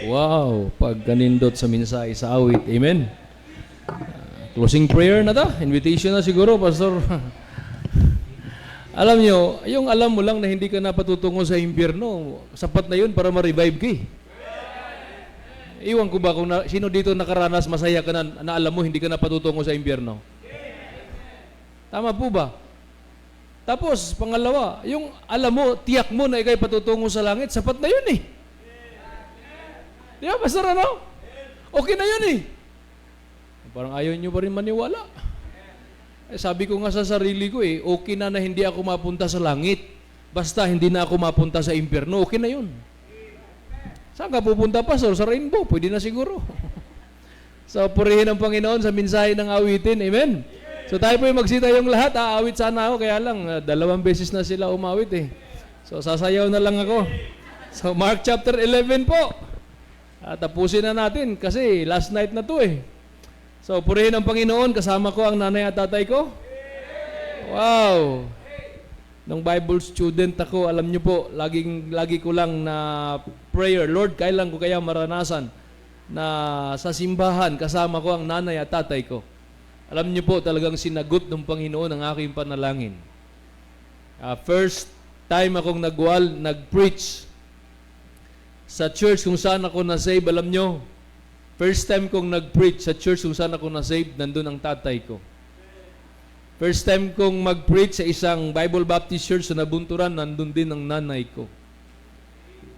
Wow, pagkanindot sa mensahe sa awit. Amen. Closing prayer na ta. Invitation na siguro, Pastor. Alam nyo, yung alam mo lang na hindi ka na patutungo sa impyerno, sapat na yun para ma-revive ka. Iwan ko ba kung sino dito nakaranas, masaya ka na alam mo hindi ka na patutungo sa impyerno? Tama po ba? Tapos, pangalawa, yung alam mo, tiyak mo na ikay patutungo sa langit, sapat na yun eh. Di ba, Pastor, ano? Okay na yun eh. Parang ayaw nyo pa rin maniwala. Sabi ko nga sa sarili ko okay na hindi ako mapunta sa langit. Basta hindi na ako mapunta sa impyerno, okay na yun. Saan ka pupunta, Pastor? Sa rainbow, pwede na siguro. So, purihin ang Panginoon sa mensahe ng awitin. Amen? So, tayo po magsita yung lahat. Aawit sana ako, kaya lang, 2 beses na sila umawit eh. So, sasayaw na lang ako. So, Mark chapter 11 po. Tapusin na natin kasi last night na to eh. So, purihin ang Panginoon. Kasama ko ang nanay at tatay ko. Wow! Nung Bible student ako, alam nyo po, lagi ko lang na prayer, Lord, kailan ko kaya maranasan na sa simbahan kasama ko ang nanay at tatay ko. Alam nyo po, talagang sinagot ng Panginoon ang aking panalangin. First time akong nag-preach sa church kung saan ako na-save, alam nyo, first time kong nag-preach sa church kung saan ako na-save, nandun ang tatay ko. First time kong mag-preach sa isang Bible Baptist Church sa Nabunturan, nandun din ang nanay ko.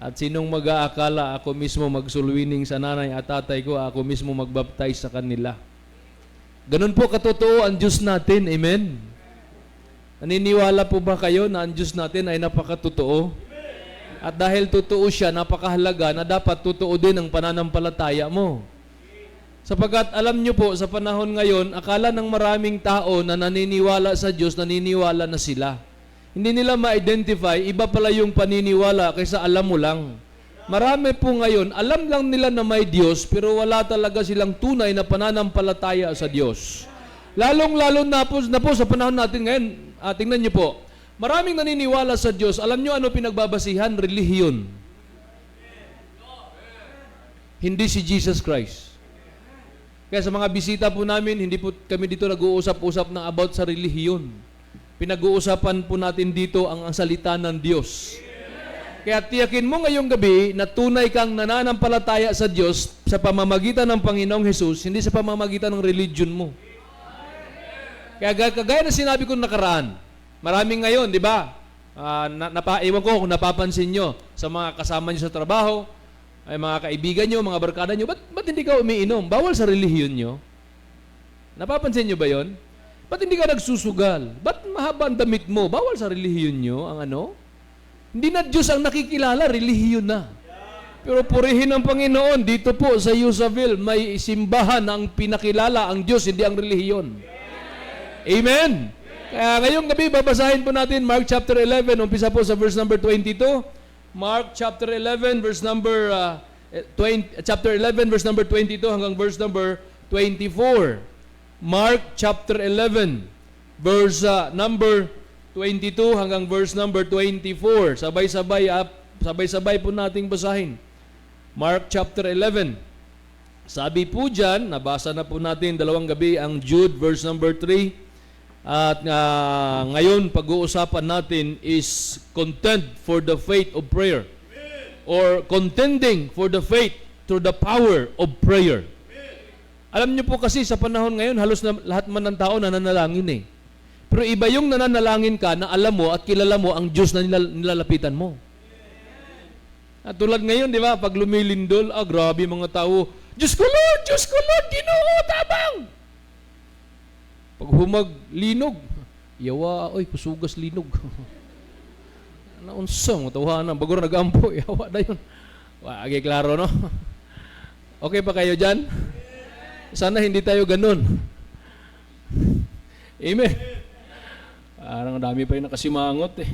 At sinong mag-aakala ako mismo magsulwining sa nanay at tatay ko, ako mismo magbaptize sa kanila. Ganun po katotoo ang Diyos natin. Amen? Naniniwala po ba kayo na ang Diyos natin ay napakatotoo? At dahil totoo siya, napakahalaga na dapat totoo din ang pananampalataya mo. Sapagkat alam nyo po, sa panahon ngayon, akala ng maraming tao na naniniwala sa Diyos, naniniwala na sila. Hindi nila ma-identify, iba pala yung paniniwala kaysa alam mo lang. Marami po ngayon, alam lang nila na may Diyos, pero wala talaga silang tunay na pananampalataya sa Diyos. Lalong-lalo na po sa panahon natin ngayon, tingnan nyo po, maraming naniniwala sa Diyos, alam nyo ano pinagbabasihan? Relihiyon. Hindi si Jesus Christ. Kaya sa mga bisita po namin, hindi po kami dito nag-uusap-usap na about sa relihiyon. Pinag-uusapan po natin dito ang salita ng Diyos. Kaya tiyakin mo ngayong gabi na tunay kang nananampalataya sa Diyos sa pamamagitan ng Panginoong Hesus, hindi sa pamamagitan ng religion mo. Kaya kagaya na sinabi ko nakaraan, maraming ngayon, di ba? Iwan ko kung napapansin nyo sa mga kasama nyo sa trabaho, ay mga kaibigan nyo, mga barkada nyo, ba't hindi ka umiinom? Bawal sa relihiyon nyo. Napapansin nyo ba yon? Ba't hindi ka nagsusugal? Ba't mahaba ang damit mo? Bawal sa relihiyon nyo ang ano? Hindi na Diyos ang nakikilala, relihiyon na. Pero purihin ang Panginoon, dito po sa Yusaville, may simbahan na ang pinakilala ang Diyos, hindi ang relihiyon. Amen? Kaya ngayong gabi, babasahin po natin Mark chapter 11, umpisa po sa verse number 22. Mark chapter 11 verse number 22 hanggang verse number 24. Mark chapter 11 verse number 22 hanggang verse number 24. Sabay-sabay po nating basahin. Mark chapter 11. Sabi po diyan, nabasa na po natin dalawang gabi ang Jude verse number 3. At ngayon, pag-uusapan natin is contend for the faith of prayer. Or contending for the faith through the power of prayer. Alam niyo po kasi sa panahon ngayon, halos na lahat man ng tao nananalangin eh. Pero iba yung nananalangin ka na alam mo at kilala mo ang Diyos na nilalapitan mo. At tulad ngayon, di ba, pag lumilindol, grabe mga tao, Diyos ko Lord, Ginoo, tabang! Pag humag-linog, yawa, oy, kusugas linog. Naunsang, matawanan, bago nag-ampo, yawa na yun. Wagi, klaro, no? Okay pa kayo dyan? Sana hindi tayo ganun. Amen. Parang dami pa yung nakasimangot eh.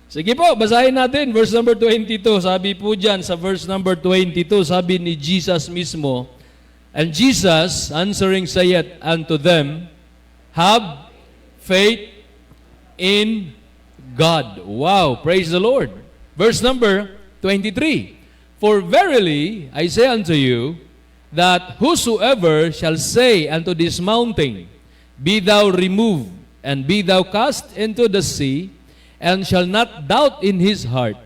Sige po, basahin natin. Verse number 22. Sabi po dyan sa verse number 22, sabi ni Jesus mismo, and Jesus answering saith unto them, have faith in God. Wow, praise the Lord. Verse number 23. For verily I say unto you, that whosoever shall say unto this mountain, Be thou removed, and be thou cast into the sea, and shall not doubt in his heart,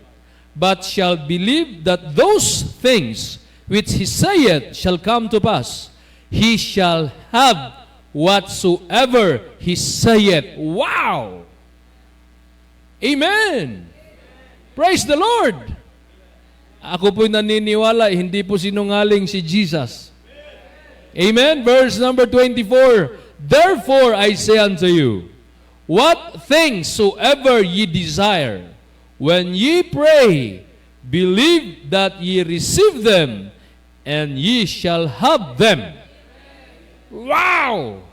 but shall believe that those things which he saith shall come to pass, he shall have whatsoever he saith. Wow! Amen! Praise the Lord! Ako po'y naniniwala, hindi po sinungaling si Jesus. Amen? Verse number 24, Therefore I say unto you, what things soever ye desire, when ye pray, believe that ye receive them, and ye shall have them. Wow!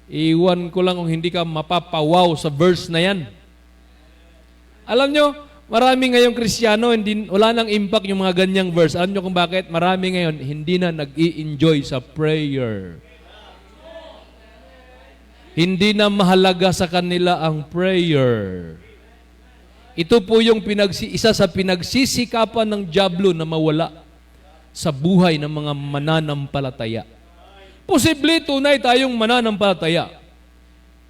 Iwan ko lang kung hindi ka mapapawaw sa verse na yan. Alam nyo, marami ngayong Kristiyano, wala nang impact yung mga ganyang verse. Alam nyo kung bakit? Marami ngayon, hindi na nag-i-enjoy sa prayer. Hindi na mahalaga sa kanila ang prayer. Ito po yung isa sa pinagsisikapan ng dyablo na mawala sa buhay ng mga mananampalataya. Posible tunay tayong mananampalataya.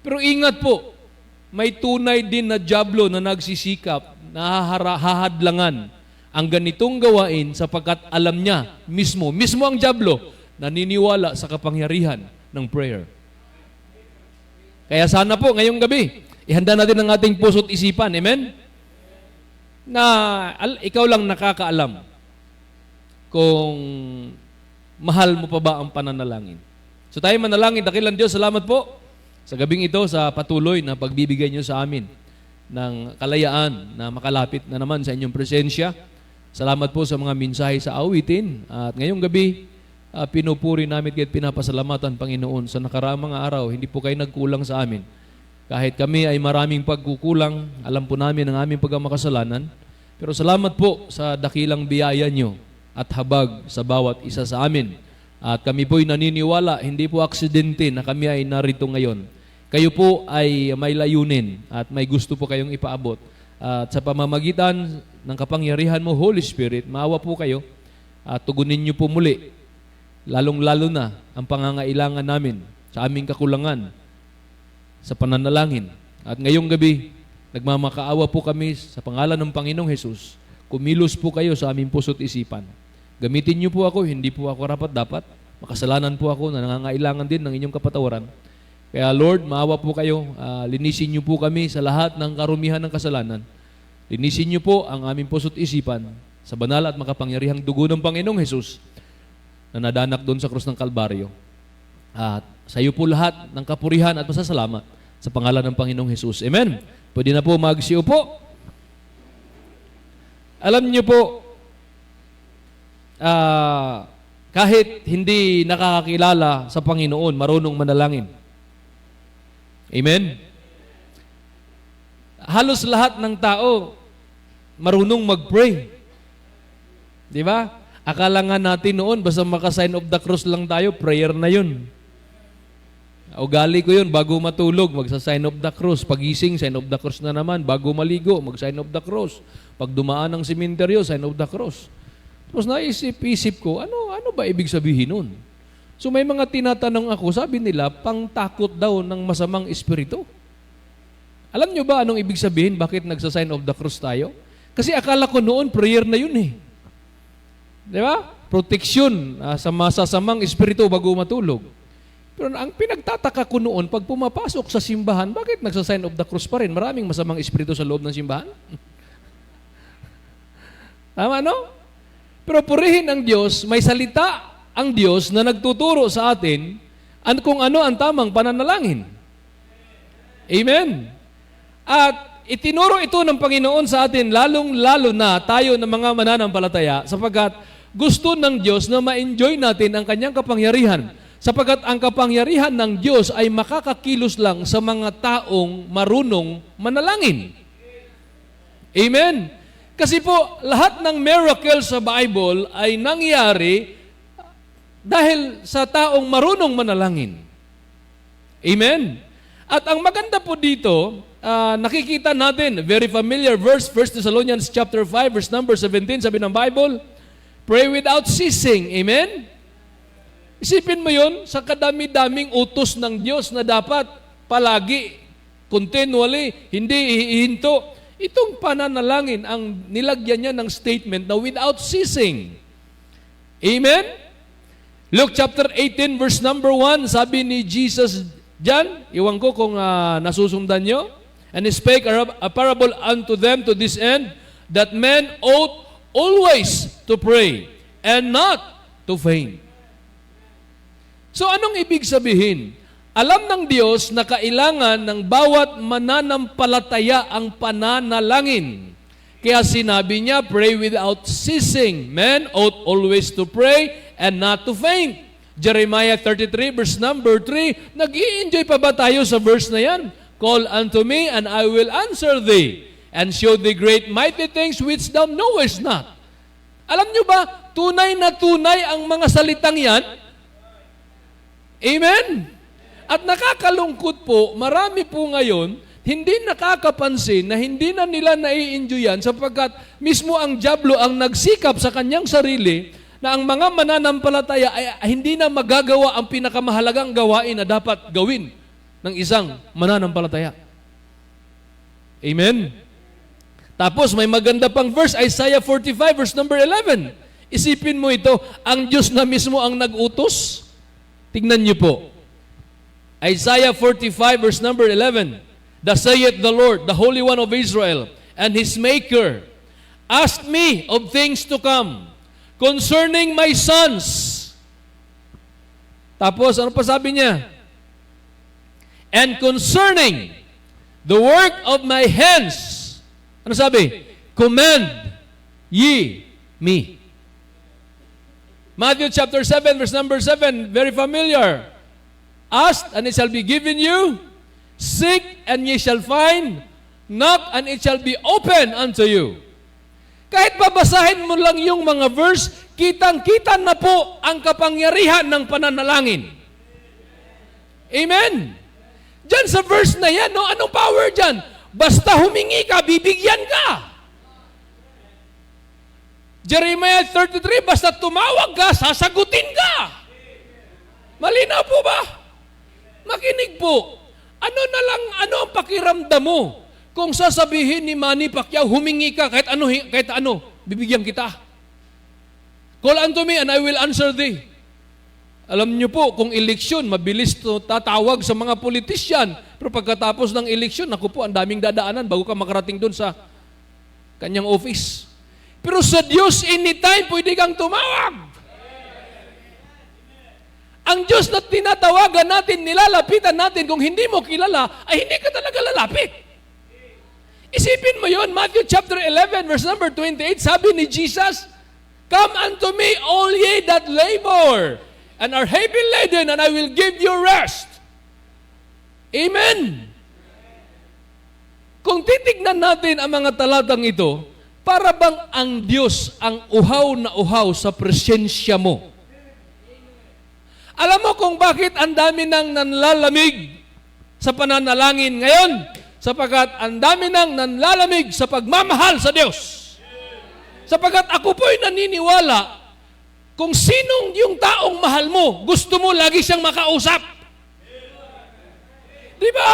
Pero ingat po, may tunay din na dyablo na nagsisikap, na hahadlangan ang ganitong gawain sapagkat alam niya mismo ang dyablo, naniniwala sa kapangyarihan ng prayer. Kaya sana po, ngayong gabi, ihanda natin ang ating puso't isipan. Amen? Na ikaw lang nakakaalam kung mahal mo pa ba ang pananalangin. So tayo manalangin. Dakilang Diyos, salamat po sa gabing ito sa patuloy na pagbibigay niyo sa amin ng kalayaan na makalapit na naman sa inyong presensya. Salamat po sa mga mensahe sa awitin. At ngayong gabi, pinupuri namin kaya't pinapasalamatan, Panginoon, sa nakaraang mga araw, hindi po kayo nagkulang sa amin. Kahit kami ay maraming pagkukulang, alam po namin ang aming pagkamakasalanan, pero salamat po sa dakilang biyaya nyo at habag sa bawat isa sa amin. At kami po'y naniniwala, hindi po aksidente na kami ay narito ngayon. Kayo po ay may layunin at may gusto po kayong ipaabot. At sa pamamagitan ng kapangyarihan mo, Holy Spirit, maawa po kayo at tugunin nyo po muli lalong-lalo na ang pangangailangan namin sa aming kakulangan sa pananalangin. At ngayong gabi, nagmamakaawa po kami sa pangalan ng Panginoong Hesus. Kumilos po kayo sa aming puso't isipan. Gamitin niyo po ako, hindi po ako rapat-dapat. Makasalanan po ako na nangangailangan din ng inyong kapatawaran. Kaya Lord, maawa po kayo. Linisin niyo po kami sa lahat ng karumihan ng kasalanan. Linisin niyo po ang aming puso't isipan sa banal at makapangyarihang dugo ng Panginoong Hesus na nadanak doon sa krus ng Kalbaryo. At sa iyo po lahat ng kapurihan at pasasalamat sa pangalan ng Panginoong Hesus. Amen. Pwede na po magsiupo. Alam niyo po, kahit hindi nakakakilala sa Panginoon, marunong manalangin. Amen. Halos lahat ng tao marunong mag-pray. Di ba? Akala nga natin noon, basta maka-sign of the cross lang tayo, prayer na yun. Ugali ko yun, bago matulog, magsa-sign of the cross. Pagising, sign of the cross na naman. Bago maligo, mag-sign of the cross. Pag dumaan ng sementeryo, sign of the cross. Tapos naisip-isip ko, ano ba ibig sabihin nun? So may mga tinatanong ako, sabi nila, pangtakot daw ng masamang espiritu. Alam nyo ba anong ibig sabihin? Bakit nagsa-sign of the cross tayo? Kasi akala ko noon, prayer na yun eh. Di ba? Proteksyon sa masasamang espiritu bago matulog. Pero ang pinagtataka ko noon, pag pumapasok sa simbahan, bakit nagsa-sign of the cross pa rin? Maraming masamang espiritu sa loob ng simbahan. Tama, no? Pero purihin ang Diyos, may salita ang Diyos na nagtuturo sa atin kung ano ang tamang pananalangin. Amen? At itinuro ito ng Panginoon sa atin, lalong-lalo na tayo ng mga mananampalataya, sapagkat gusto ng Diyos na ma-enjoy natin ang kanyang kapangyarihan. Sapagkat ang kapangyarihan ng Diyos ay makakakilos lang sa mga taong marunong manalangin. Amen? Kasi po, lahat ng miracles sa Bible ay nangyari dahil sa taong marunong manalangin. Amen? At ang maganda po dito, nakikita natin, very familiar verse, 1 Thessalonians chapter 5, verse number 17, sabi ng Bible, pray without ceasing. Amen? Isipin mo yun, sa kadami-daming utos ng Diyos na dapat palagi, continually, hindi ihihinto. Itong pananalangin, ang nilagyan niya ng statement na without ceasing. Amen? Luke chapter 18 verse number 1, sabi ni Jesus dyan, iwan ko kung nasusundan nyo, and he spake a parable unto them to this end, that men ought always to pray, and not to faint. So anong ibig sabihin? Alam ng Diyos na kailangan ng bawat mananampalataya ang pananalangin. Kaya sinabi niya, pray without ceasing. Men ought always to pray and not to faint. Jeremiah 33 verse number 3, nag-i-enjoy pa ba tayo sa verse na yan? Call unto me and I will answer thee and show thee great mighty things which thou knowest not. Alam nyo ba, tunay na tunay ang mga salitang yan? Amen? At nakakalungkot po, marami po ngayon, hindi nakakapansin na hindi na nila nai-enjoy yan sapagkat mismo ang dyablo ang nagsikap sa kanyang sarili na ang mga mananampalataya ay hindi na magagawa ang pinakamahalagang gawain na dapat gawin ng isang mananampalataya. Amen? Tapos may maganda pang verse, Isaiah 45 verse number 11. Isipin mo ito, ang Diyos na mismo ang nag-utos. Tingnan niyo po. Isaiah 45 verse number 11. Thus saith the Lord, the Holy One of Israel, and His Maker, ask me of things to come, concerning my sons. Tapos, ano pa sabi niya? And concerning the work of my hands. Ano sabi? Command ye me. Matthew chapter 7, verse number 7, very familiar. Ask, and it shall be given you. Seek, and ye shall find. Knock, and it shall be open unto you. Kahit babasahin mo lang yung mga verse, kitang-kita na po ang kapangyarihan ng pananalangin. Amen? Diyan sa verse na yan, no? Anong power dyan? Basta humingi ka, bibigyan ka. Jeremiah 33, basta tumawag ka, sasagutin ka. Malinaw po ba? Makinig po. Ano ang pakiramdam mo kung sasabihin ni Manny Pacquiao, humingi ka kahit ano, bibigyan kita. Call unto me and I will answer thee. Alam niyo po, kung eleksyon, mabilis to tatawag sa mga politisyan. Pero pagkatapos ng eleksyon, naku po, ang daming dadaanan bago ka makarating doon sa kanyang office. Pero sa Diyos, anytime, pwede kang tumawag. Ang Diyos na tinatawagan natin, nilalapitan natin, kung hindi mo kilala, ay hindi ka talaga lalapit. Isipin mo yon, Matthew chapter 11, verse number 28, sabi ni Jesus, come unto me, all ye that labor, and are heavy laden, and I will give you rest. Amen. Kung titignan natin ang mga talatang ito, para bang ang Diyos ang uhaw na uhaw sa presensya mo? Alam mo kung bakit ang dami nang nanlalamig sa pananalangin ngayon? Sapagkat ang dami nang nanlalamig sa pagmamahal sa Diyos. Sapagkat ako po'y naniniwala, kung sinong yung taong mahal mo, gusto mo lagi siyang makausap. Di ba?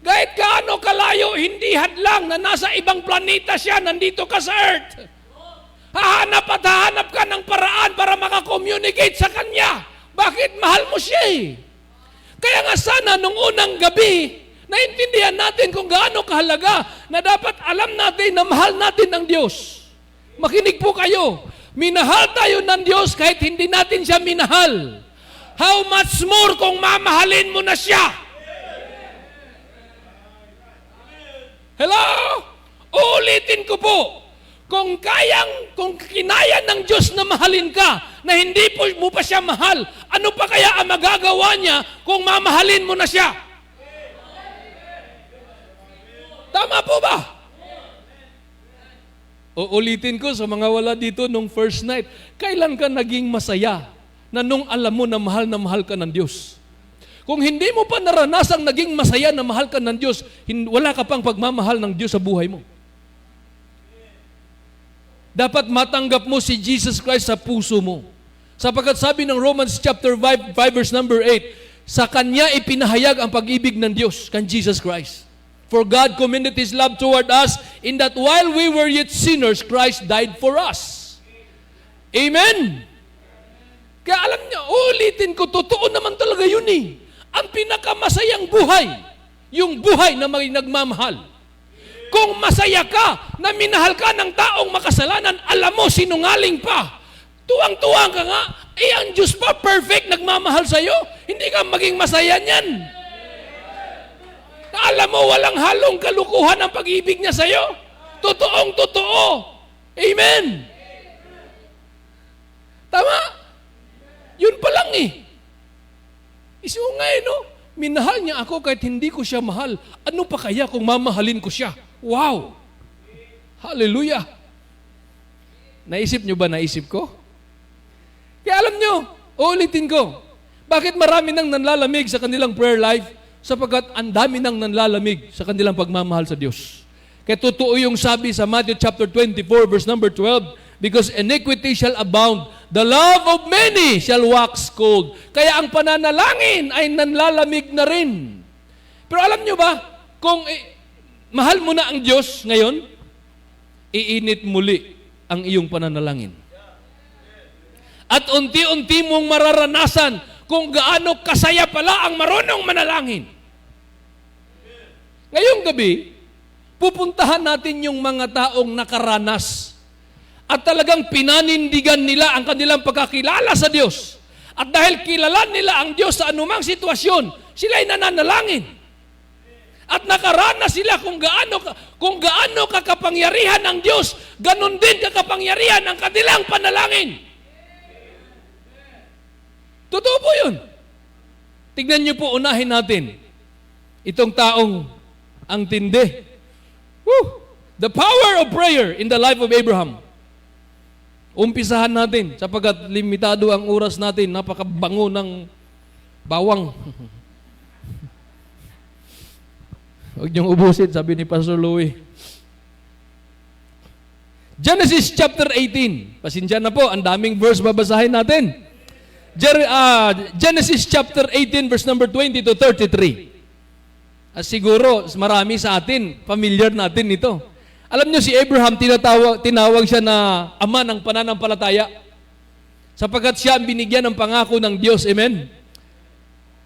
Kahit kaano kalayo, hindi hadlang na nasa ibang planeta siya, nandito ka sa Earth. Hahanap at hahanap ka ng paraan para makakommunicate sa Kanya. Bakit? Mahal mo siya eh. Kaya nga sana nung unang gabi, naintindihan natin kung gaano kahalaga na dapat alam natin na mahal natin ang Diyos. Makinig po kayo. Minahal tayo ng Diyos kahit hindi natin siya minahal. How much more kung mamahalin mo na siya? Hello? Uulitin ko po. Kung kinaya ng Diyos na mahalin ka, na hindi po mo pa siya mahal, ano pa kaya ang magagawa niya kung mamahalin mo na siya? Tama po ba? Uulitin ko sa mga wala dito nung first night, kailan ka naging masaya na nung alam mo na mahal ka ng Diyos? Kung hindi mo pa naranasang naging masaya na mahal ka ng Diyos, wala ka pang pagmamahal ng Diyos sa buhay mo. Dapat matanggap mo si Jesus Christ sa puso mo. Sapagkat sabi ng Romans chapter 5 verse number 8, sa Kanya ipinahayag ang pag-ibig ng Diyos, kan Jesus Christ. For God commended His love toward us in that while we were yet sinners, Christ died for us. Amen? Kaya alam niyo, ulitin ko, totoo naman talaga yun eh. Ang pinakamasayang buhay, yung buhay na may nagmamahal. Kung masaya ka, na minahal ka ng taong makasalanan, alam mo, sinungaling pa. Tuwang-tuwa ka nga, ang Diyos pa, perfect, nagmamahal sa'yo. Hindi ka maging masaya niyan. Alam mo, walang halong kalukuhan ang pag-ibig niya sa'yo. Totoong totoo. Amen. Tama? Yun pa lang eh. Isungay, no? Minahal niya ako kahit hindi ko siya mahal. Ano pa kaya kung mamahalin ko siya? Wow! Hallelujah! Naisip nyo ba naisip ko? Kaya alam nyo, uulitin ko, bakit marami nang nanlalamig sa kanilang prayer life? Sapagkat ang dami nang nanlalamig sa kanilang pagmamahal sa Diyos. Kaya totoo yung sabi sa Matthew chapter 24 verse number 12, because iniquity shall abound, the love of many shall wax cold. Kaya ang pananalangin ay nanlalamig na rin. Pero alam nyo ba, kung mahal mo na ang Diyos ngayon, iinit muli ang iyong pananalangin. At unti-unti mong mararanasan kung gaano kasaya pala ang marunong manalangin. Ngayong gabi, pupuntahan natin yung mga taong nakaranas at talagang pinanindigan nila ang kanilang pagkakilala sa Diyos. At dahil kilala nila ang Diyos sa anumang sitwasyon, sila'y nananalangin. At nakaranas sila kung gaano kakapangyarihan ng Diyos, ganun din kakapangyarihan ang kanilang panalangin. Totoo po yun. Tignan niyo po, unahin natin itong taong ang tindi. Woo! The power of prayer in the life of Abraham. Umpisahan natin sapagkat limitado ang oras natin, napakabango ng bawang. Huwag niyong ubusin, sabi ni Pastor Louie. Genesis chapter 18. Pasensya na po, ang daming verse babasahin natin. Genesis chapter 18 verse number 20 to 33. Siguro marami sa atin, familiar natin ito. Alam niyo si Abraham, tinawag siya na ama ng pananampalataya. Sapagkat siya ang binigyan ng pangako ng Diyos. Amen?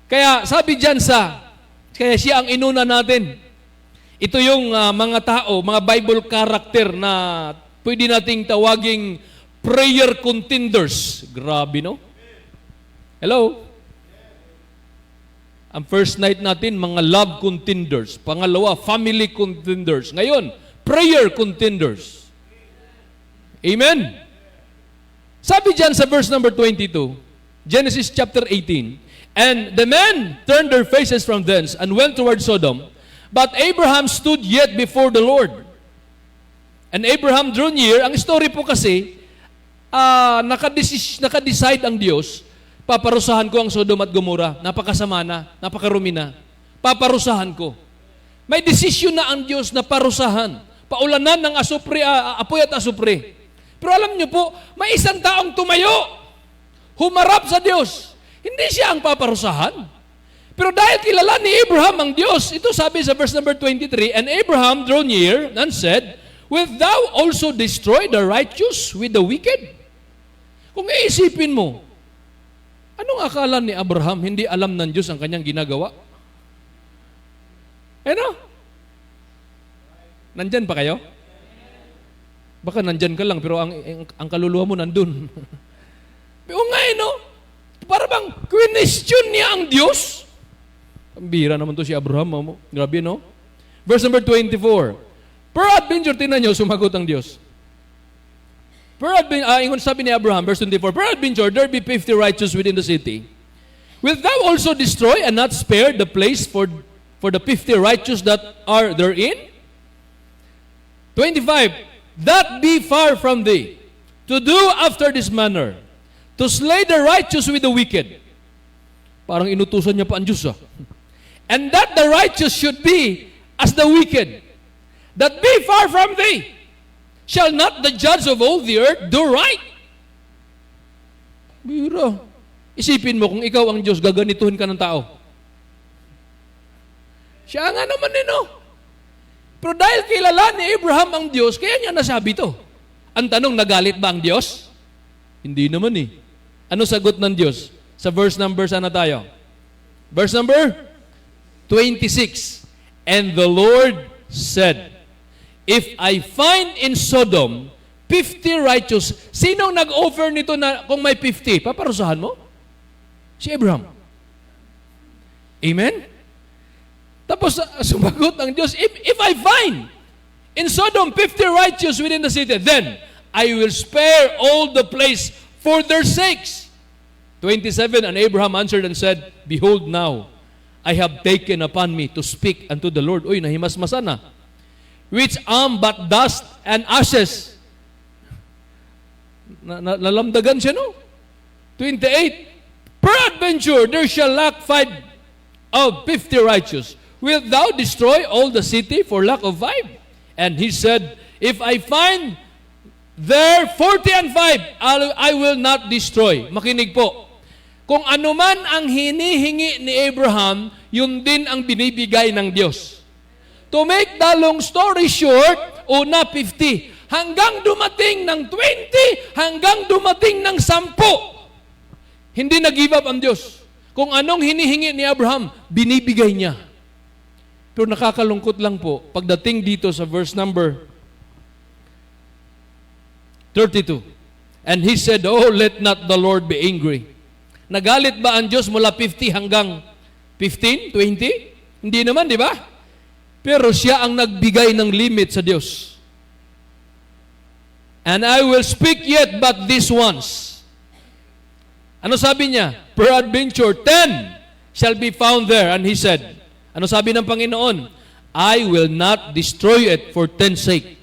Kaya sabi diyan kaya siya ang inuna natin. Ito yung mga tao, mga Bible character na pwede nating tawaging prayer contenders. Grabe, no? Hello? Ang first night natin, mga love contenders. Pangalawa, family contenders. Ngayon, prayer contenders. Amen? Sabi dyan sa verse number 22, Genesis chapter 18, and the men turned their faces from thence and went toward Sodom, but Abraham stood yet before the Lord. And Abraham drew near. Ang story po kasi, nakadecide ang Diyos, paparusahan ko ang Sodom at Gomorrah. Napakasama na, napakarumi na. Paparusahan ko. May desisyon na ang Diyos na parusahan. Paulanan ng apoy at asupre. Pero alam niyo po, may isang taong tumayo, humarap sa Diyos. Hindi siya ang paparusahan. Pero dahil kilala ni Abraham ang Diyos, ito sabi sa verse number 23, and Abraham drew near and said, wilt thou also destroy the righteous with the wicked? Kung iisipin mo, anong akala ni Abraham, hindi alam ng Diyos ang kanyang ginagawa? Ano? Nandyan pa kayo? Baka nandyan ka lang, pero ang kaluluwa mo nandun. Pero nga para bang question niya ang Diyos? Ang bihira naman to si Abraham. Grabe, no? Verse number 24. Peradventure, tinan nyo, sumagot ang Diyos. Ingon sabi ni Abraham, verse 24, peradventure, there be 50 righteous within the city. Wilt thou also destroy and not spare the place for the 50 righteous that are therein? 25, that be far from thee, to do after this manner, to slay the righteous with the wicked. Parang inutusan niya pa ang Diyos. And that the righteous should be as the wicked, that be far from thee. Shall not the judge of all the earth do right? Biro. Isipin mo kung ikaw ang Diyos, gaganituhin ka ng tao. Siya nga naman Pero dahil kilala ni Abraham ang Diyos, kaya niya nasabi to. Ang tanong, nagalit ba ang Diyos? Hindi naman Ano sagot ng Diyos? Sa verse number, sana tayo? Verse number 26. And the Lord said, if I find in Sodom 50 righteous, sino nag-offer nito na kung may 50? Paparusahan mo? Si Abraham. Amen? Tapos sumagot ang Diyos, if I find in Sodom 50 righteous within the city, then I will spare all the place for their sakes. 27, and Abraham answered and said, behold now, I have taken upon me to speak unto the Lord. Uy, nahimasmasan na. Which am but dust and ashes. Nalamdagan siya, 28, peradventure there shall lack 5 of 50 righteous. Wilt thou destroy all the city for lack of 5? And he said, if I find there 40 and 5, I will not destroy. Makinig po. Kung anuman ang hinihingi ni Abraham, yun din ang binibigay ng Diyos. To make the long story short, una 50, hanggang dumating ng 20, hanggang dumating ng 10. Hindi nag-give up ang Diyos. Kung anong hinihingi ni Abraham, binibigay niya. Pero nakakalungkot lang po, pagdating dito sa verse number 32. And he said, oh, let not the Lord be angry. Nagalit ba ang Diyos mula 50 hanggang 15, 20? Hindi naman, di ba? Pero siya ang nagbigay ng limit sa Diyos. And I will speak yet but this once. Ano sabi niya? Peradventure 10 shall be found there. And he said, ano sabi ng Panginoon? I will not destroy it for 10 sake.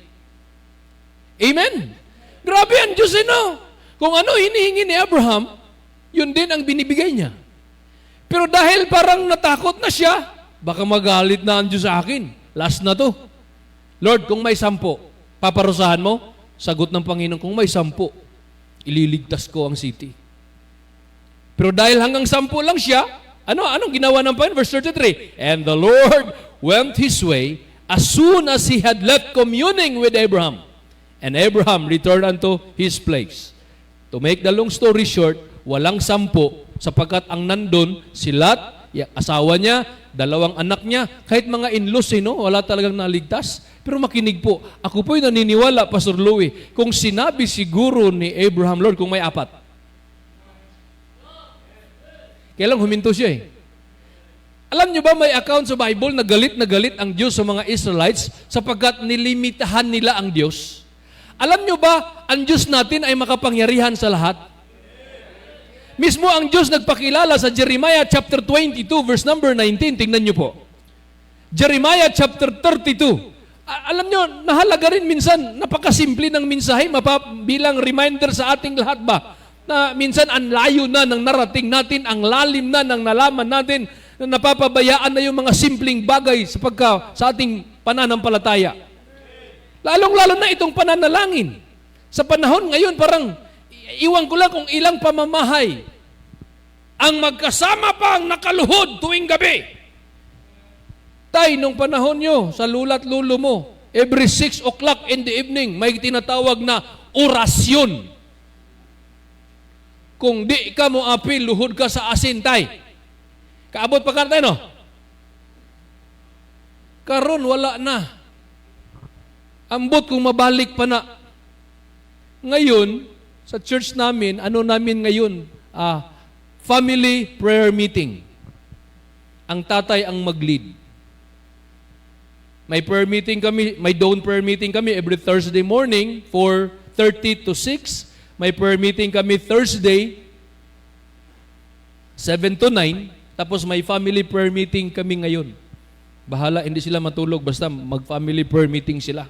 Amen? Grabe ang Diyos, Kung ano hinihingi ni Abraham, yun din ang binibigay niya. Pero dahil parang natakot na siya, baka magalit na ang Diyos sa akin. Last na to. Lord, kung may 10, paparusahan mo? Sagot ng Panginoon, kung may 10, ililigtas ko ang city. Pero dahil hanggang 10 lang siya, anong ginawa ng Panginoon? Verse 33, and the Lord went his way as soon as he had left communing with Abraham. And Abraham returned unto his place. To make the long story short, walang 10 sapagkat ang nandun si Lot, asawa niya, 2 anak niya, kahit mga in-laws, wala talagang naligtas. Pero makinig po, ako po'y naniniwala, Pastor Louie, kung sinabi siguro ni Abraham, Lord, kung may 4. Kailang huminto siya Alam niyo ba may account sa Bible na galit ang Diyos sa mga Israelites sapagkat nilimitahan nila ang Diyos? Alam niyo ba, ang Diyos natin ay makapangyarihan sa lahat? Mismo ang Diyos nagpakilala sa Jeremiah chapter 22 verse number 19. Tingnan niyo po. Jeremiah chapter 32. Alam niyo, nahalaga rin minsan, napakasimple ng mensahe, bilang reminder sa ating lahat ba? Na minsan ang layo na ng narating natin, ang lalim na ng nalaman natin, na napapabayaan na yung mga simpleng bagay sa ating pananampalataya. Lalong-lalo na itong pananalangin. Sa panahon ngayon, parang, iwan ko lang kung ilang pamamahay ang magkasama pang nakaluhod tuwing gabi. Tay, nung panahon nyo, sa lula't lulo mo, every 6 o'clock in the evening, may tinatawag na orasyon. Kung di ka mo apil, luhod ka sa asin, tay. Kaabot pa ka tayo, Karon, wala na. Ambot kung mabalik pa na. Ngayon, sa church namin, ngayon? Family prayer meeting. Ang tatay ang mag-lead. May prayer meeting kami, may dawn prayer meeting kami every Thursday morning, 4:30 to 6. May prayer meeting kami Thursday, 7 to 9. Tapos may family prayer meeting kami ngayon. Bahala, hindi sila matulog, basta mag-family prayer meeting sila.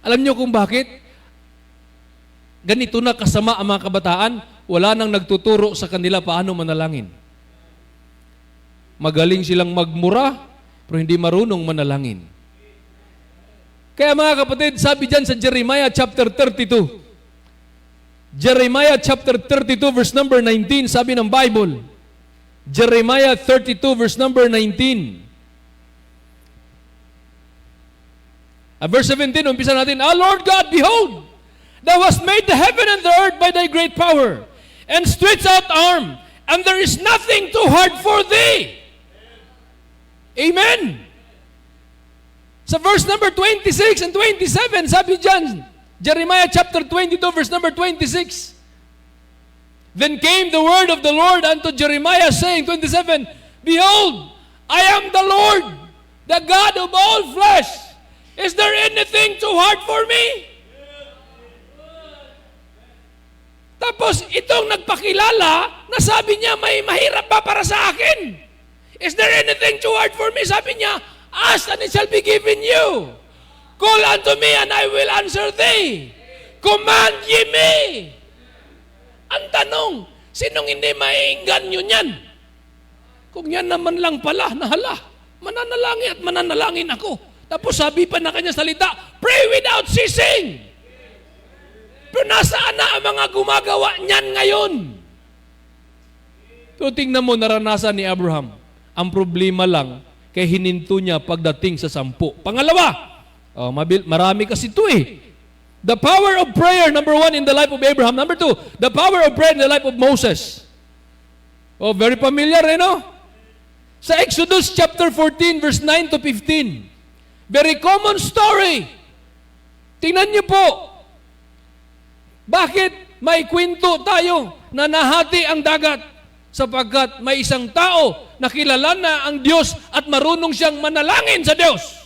Alam niyo kung bakit? Ganito na kasama ang mga kabataan, wala nang nagtuturo sa kanila paano manalangin. Magaling silang magmura, pero hindi marunong manalangin. Kaya mga kapatid, sabi dyan sa Jeremiah chapter 32. Jeremiah chapter 32 verse number 19, sabi ng Bible. Jeremiah 32 verse number 19. Verse 17, umpisa natin. Lord God, behold, thou hast made the heaven and the earth by thy great power, and stretched out arm, and there is nothing too hard for thee. Amen. Sa verse number 26 and 27, sabi dyan, Jeremiah chapter 22, verse number 26. Then came the word of the Lord unto Jeremiah, saying, 27, Behold, I am the Lord, the God of all flesh. Is there anything too hard for me? Tapos itong nagpakilala, na sabi niya, may mahirap ba para sa akin? Is there anything too hard for me? Sabi niya, ask and it shall be given you. Call unto me and I will answer thee. Command ye me. Ang tanong, sinong hindi maiinggan nyo niyan? Kung yan naman lang pala, nahala, mananalangin at mananalangin ako. Tapos sabi pa na kanya salita, pray without ceasing. Pero nasaan na ang mga gumagawa niyan ngayon? So tingnan mo, naranasan ni Abraham. Ang problema lang, kay hininto niya pagdating sa 10. Pangalawa, marami kasi ito eh. The power of prayer, number 1 in the life of Abraham. Number 2, the power of prayer in the life of Moses. Very familiar, no? Sa Exodus chapter 14, verse 9 to 15. Very common story. Tingnan niyo po. Bakit may kwento tayo na nahati ang dagat? Sapagkat may isang tao na kilala na ang Diyos at marunong siyang manalangin sa Diyos.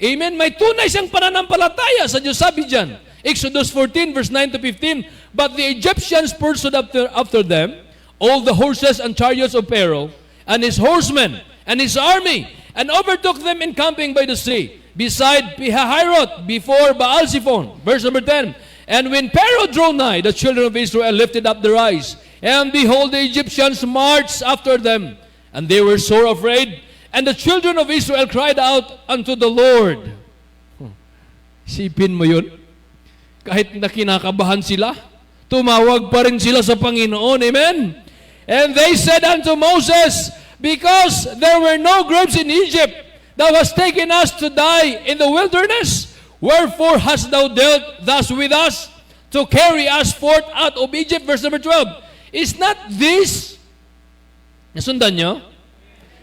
Amen? May tunay siyang pananampalataya sa Diyos. Sabi dyan, Exodus 14 verse 9 to 15, But the Egyptians pursued after them all the horses and chariots of Pharaoh and his horsemen and his army, and overtook them encamping by the sea, beside Pihahiroth, before Baal-zephon. Verse number 10, And when Pharaoh drew nigh, the children of Israel lifted up their eyes, and behold, the Egyptians marched after them, and they were sore afraid, and the children of Israel cried out unto the Lord. Sipin mo yun? Kahit na kinakabahan sila, tumawag pa rin sila sa Panginoon. Amen? And they said unto Moses, Because there were no grapes in Egypt, thou hast taken us to die in the wilderness. Wherefore hast thou dealt thus with us, to carry us forth out of Egypt? Verse number 12. Is not this, nasundan nyo?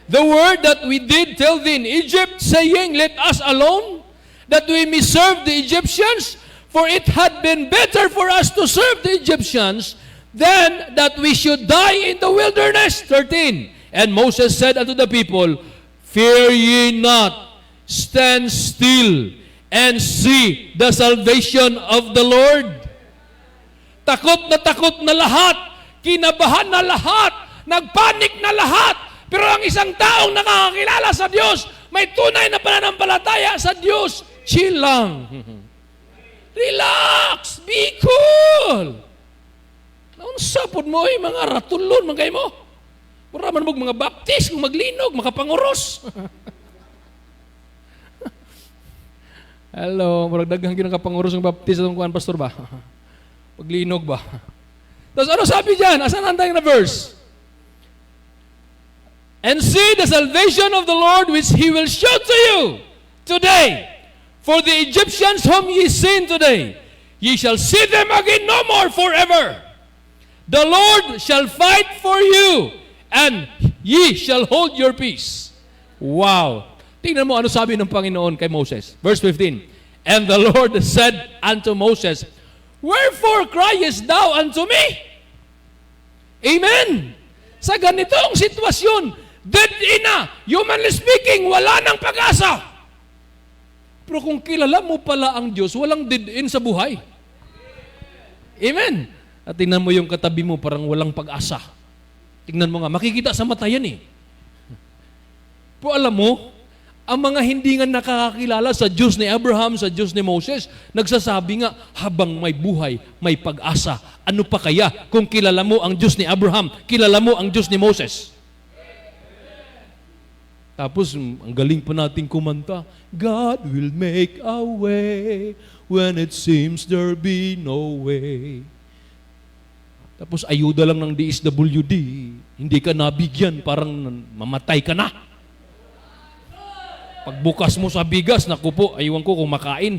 The word that we did tell thee in Egypt, saying, Let us alone, that we may serve the Egyptians? For it had been better for us to serve the Egyptians than that we should die in the wilderness. 13. And Moses said unto the people, Fear ye not, stand still, and see the salvation of the Lord. Takot na lahat, kinabahan na lahat, nagpanik na lahat. Pero ang isang taong nakakakilala sa Diyos, may tunay na pananampalataya sa Diyos, chill lang. Relax, be cool. Naunsapod mo mga ratulon, mga mo. Mura man mga baptist, kung maglinog, makapanguros. Hello, murag daghang ginakapanguros ng baptist atong kuan pastor ba? Maglinog ba? Tapos ano sabi diyan? Asan ang tayong na verse? And see the salvation of the Lord which He will show to you today. For the Egyptians whom ye seen today, ye shall see them again no more forever. The Lord shall fight for you, and ye shall hold your peace. Wow. Tingnan mo ano sabi ng Panginoon kay Moses. Verse 15. And the Lord said unto Moses, Wherefore criest thou unto me? Amen. Sa ganitong sitwasyon, dead in na, humanly speaking, wala nang pag-asa. Pero kung kilala mo pala ang Diyos, walang dead in sa buhay. Amen. At tingnan mo yung katabi mo, parang walang pag-asa. Tingnan mo nga, makikita sa mata yan eh. Pero alam mo, ang mga hindi nga nakakakilala sa Diyos ni Abraham, sa Diyos ni Moses, nagsasabi nga, habang may buhay, may pag-asa. Ano pa kaya kung kilala mo ang Diyos ni Abraham, kilala mo ang Diyos ni Moses? Tapos, ang galing pa nating kumanta, God will make a way when it seems there be no way. Tapos, ayuda lang ng DSWD. Hindi ka nabigyan, parang mamatay ka na. Pagbukas mo sa bigas, naku po, aywan ko kung makain.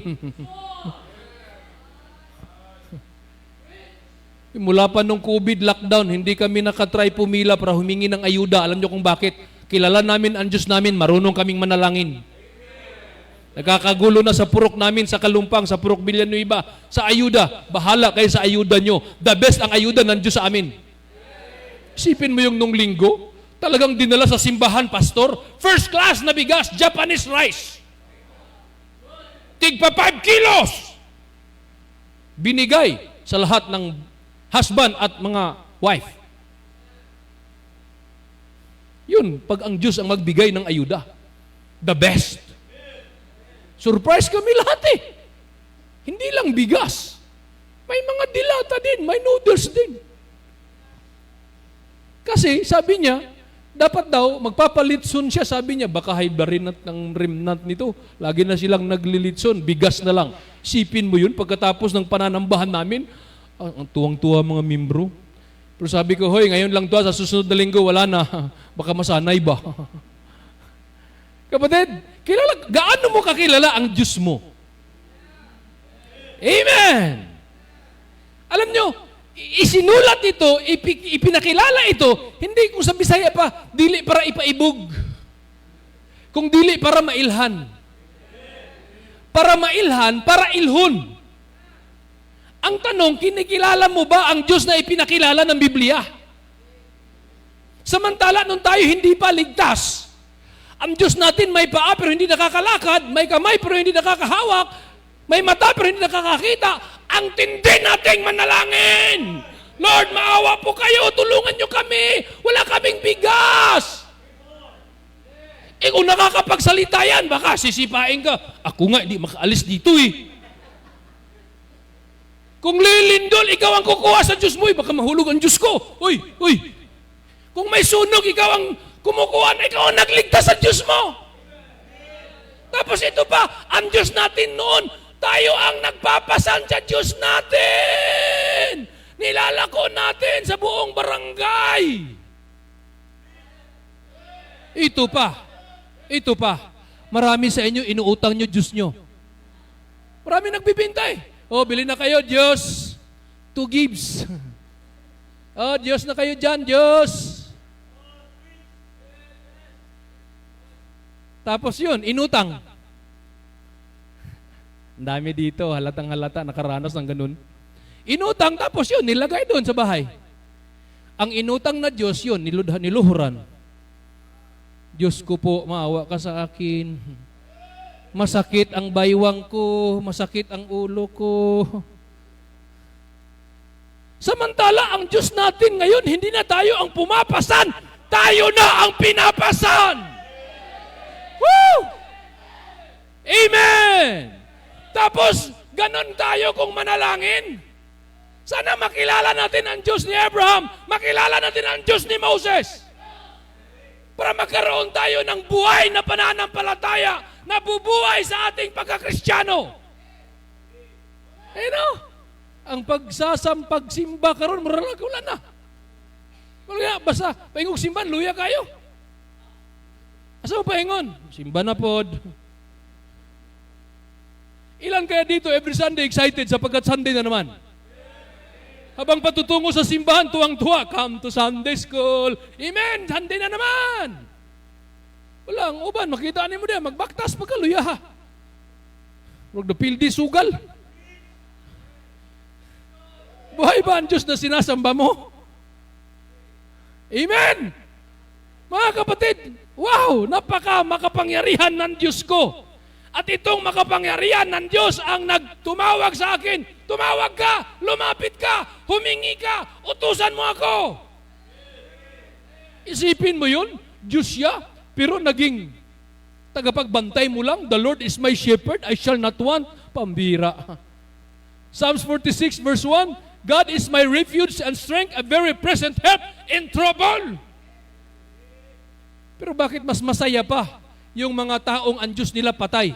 Mula pa nung COVID lockdown, hindi kami nakatry pumila para humingi ng ayuda. Alam niyo kung bakit? Kilala namin ang Diyos namin, marunong kaming manalangin. Nagkakagulo na sa purok namin, sa Kalumpang, sa purok Villanueva, sa ayuda. Bahala kayo sa ayuda nyo. The best ang ayuda ng Diyos sa amin. Isipin mo yung nung linggo, talagang dinala sa simbahan, pastor, first class na bigas, Japanese rice. Tigpa 5 kilos. Binigay sa lahat ng husband at mga wife. Yun, pag ang Diyos ang magbigay ng ayuda. The best. Surprise kami lahat eh. Hindi lang bigas. May mga dilata din, may noodles din. Kasi, sabi niya, dapat daw, magpapalitson siya, sabi niya, baka haibarin ng remnant nito. Lagi na silang naglilitson, bigas na lang. Sipin mo yun, pagkatapos ng pananambahan namin, ang tuwang-tuwa mga membro. Pero sabi ko, hoy, ngayon lang to, sa susunod na linggo, wala na. Baka masanay ba? Kapatid, gaano mo kakilala ang Diyos mo? Amen! Alam nyo, isinulat ito, ipinakilala ito, hindi kung sa Bisaya pa, dili para ipaibog. Kung dili para mailhan. Para mailhan, para ilhon. Ang tanong, kinikilala mo ba ang Diyos na ipinakilala ng Biblia? Samantala, nung tayo hindi pa ligtas, ang Diyos natin may paa pero hindi nakakalakad, may kamay pero hindi nakakahawak, may mata pero hindi nakakakita, ang tindi nating manalangin. Lord, maawa po kayo, tulungan nyo kami, wala kaming bigas. Kung nakakapagsalita yan, baka sisipain ka. Ako nga, hindi makaalis dito eh. Kung lilindol, ikaw ang kukuha sa Diyos mo, baka mahulog ang Diyos ko. Uy. Kung may sunog, ikaw ang kumukuha, ikaw ang nagligtas sa Diyos mo. Tapos ito pa, ang Diyos natin noon, tayo ang nagpapasan sa Diyos natin. Nilalako natin sa buong barangay. Ito pa. Marami sa inyo, inuutang nyo Diyos nyo. Marami nagbibintay. Bili na kayo, Diyos. 2 gives. Diyos na kayo dyan, Diyos. Tapos yun, inutang. Ang dami dito, halatang halata, nakaranas ng ganun. Inutang, tapos yun, nilagay doon sa bahay. Ang inutang na Diyos, yun, niluhuran. Diyos ko po, maawa ka sa akin. Masakit ang baywang ko, masakit ang ulo ko. Samantala, ang Diyos natin ngayon, hindi na tayo ang pumapasan, tayo na ang pinapasan. Woo! Amen! Tapos, ganon tayo kung manalangin. Sana makilala natin ang Diyos ni Abraham, makilala natin ang Diyos ni Moses. Para magkaroon tayo ng buhay na pananampalataya, nabubuhay sa ating pagkakristyano. Ang pagsimba karon murag wala na. Wala basta paingog simbahan luya kayo. Asa mo paingon? Simba na pod. Ilan kaya dito every Sunday excited sapagkat Sunday na naman? Habang patutungo sa simbahan, tuwang-tuwa, come to Sunday school. Amen! Sunday na naman! Walang uban, makita mo din, magbaktas pagkaluya ha. Huwag na pildi sugal. Buhay ba ang Diyos na sinasamba mo? Amen! Mga kapatid, wow! Makapangyarihan ng Diyos ko. At itong makapangyarihan ng Diyos ang nagtumawag sa akin. Tumawag ka, lumapit ka, humingi ka, utusan mo ako. Isipin mo yun, Diyos siya, pero naging tagapagbantay mo lang. The Lord is my shepherd, I shall not want. Pambira. Psalms 46 verse 1, God is my refuge and strength, a very present help in trouble. Pero bakit mas masaya pa yung mga taong ang Diyos nila patay?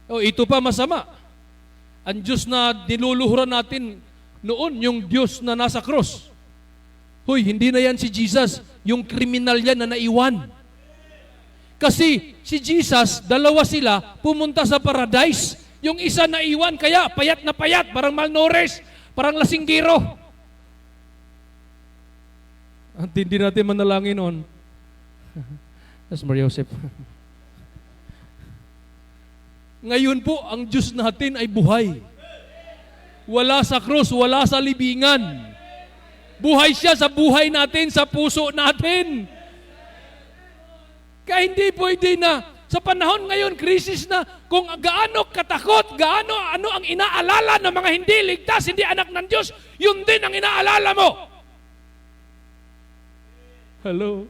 O ito pa masama. Ang Diyos na niluluhuran natin noon, yung Diyos na nasa cross. Hoy, hindi na yan si Jesus, yung kriminal yan na naiwan. Kasi si Jesus, dalawa sila, pumunta sa paradise. Yung isa naiwan, kaya payat na payat, parang malnourished, parang lasinggiro. At hindi natin manalangin noon. That's Maria Joseph. Ngayon po, ang Diyos natin ay buhay. Wala sa krus, wala sa libingan. Buhay siya sa buhay natin, sa puso natin. Kaya hindi pwede na, sa panahon ngayon, krisis na, kung gaano katakot, ano ang inaalala ng mga hindi ligtas, hindi anak ng Diyos, yun din ang inaalala mo. Hello?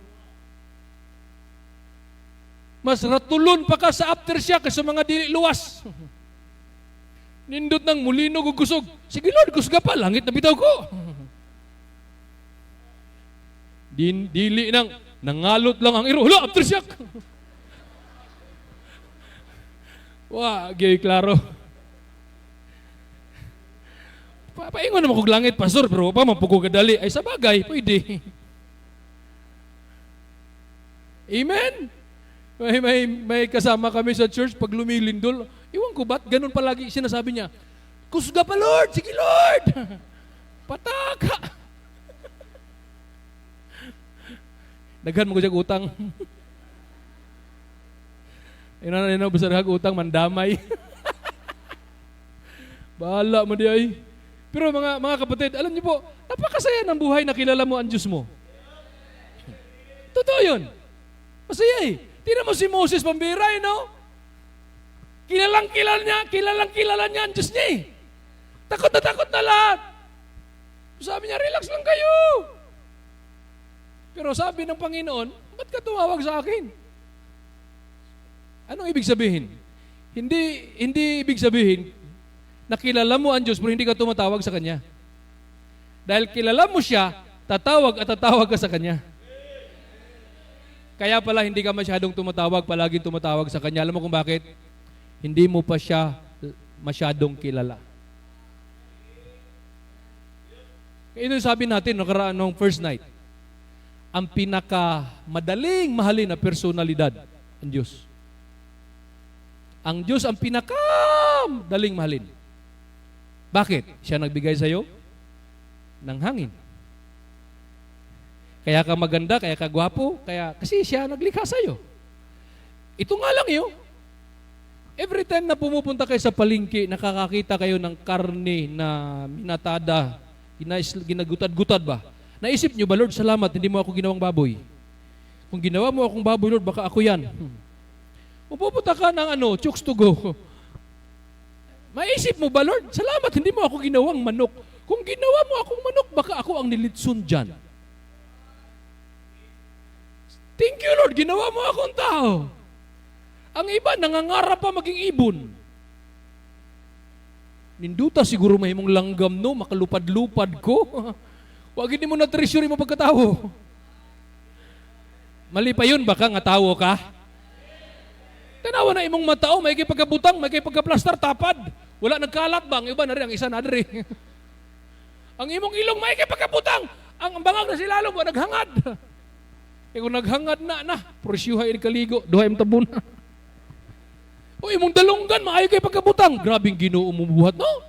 Mas ratulon pa ka sa aftershock kaysa mga dili luwas. Nindot ng mulino gugusog. Sige Lord, kusga pa, langit na bitaw ko. Dili nang nangalot lang ang iro. Hala, aftershock. Wah, gay klaro. Paingon naman kong langit, pastor, pero pa mapuko kadali. Ay, sa bagay, pwede. Amen? May kasama kami sa church pag lumilindol. Iwan ko ba't ganun palagi sinasabi niya, kusga pa Lord, sige Lord. Pataka. Daghan mo ko siya utang. Ina besar hag utang mandamay. Bahala mo di ay. Pero mga kapatid, alam niyo po, napakasaya ng buhay na kilala mo ang Diyos mo. Totoo yun. Masaya eh. Tingnan mo si Moses pambiray, no? Kilalang kilala niya ang Diyos niya eh. Takot na lahat. Sabi niya, relax lang kayo. Pero sabi ng Panginoon, ba't ka tumawag sa akin? Anong ibig sabihin? Hindi ibig sabihin na kilala mo ang Diyos pero hindi ka tumatawag sa Kanya. Dahil kilala mo siya, tatawag ka sa Kanya. Kaya pala hindi ka masyadong tumatawag, palaging tumatawag sa Kanya. Alam mo kung bakit? Hindi mo pa siya masyadong kilala. Kaya ito sabi natin nakaraan nung first night, ang pinakamadaling mahalin na personalidad, ang Diyos. Ang Diyos ang pinakamadaling mahalin. Bakit? Siya nagbigay sa iyo ng hangin. Kaya ka maganda, kaya ka gwapo, kasi siya naglikha sa iyo. Ito nga lang yun. Every time na pumupunta kayo sa palengke, nakakakita kayo ng karne na minatada, ginagutad-gutad ba? Naisip nyo ba, Lord, salamat, hindi mo ako ginawang baboy. Kung ginawa mo akong baboy, Lord, baka ako yan. Pupunta ka ng chooks to go. Maisip mo ba, Lord, salamat, hindi mo ako ginawang manok. Kung ginawa mo akong manok, baka ako ang nilitsun dyan. Thank you, Lord, ginawa mo akong tao. Ang iba, nangangarap pa maging ibon. Ninduta siguro may mong langgam, no? Makalupad-lupad ko. Huwag hindi mo na-treasure mo pagkatao. Mali pa yun, baka nga tao ka. Tanawa na imong matao, may pagkabutang, may pagkaplastar, tapad. Wala nagkalat ba? Ang iba na rin, ang isa na rin. Ang imong ilong, may pagkabutang. Ang bangag na silalo mo, naghangad. Kung naghangad na, prosyuhay ni kaligo, duhay ang tabon. O imong dalunggan, maayo kay pagkabutang. Grabing Ginoo mo buhat, no?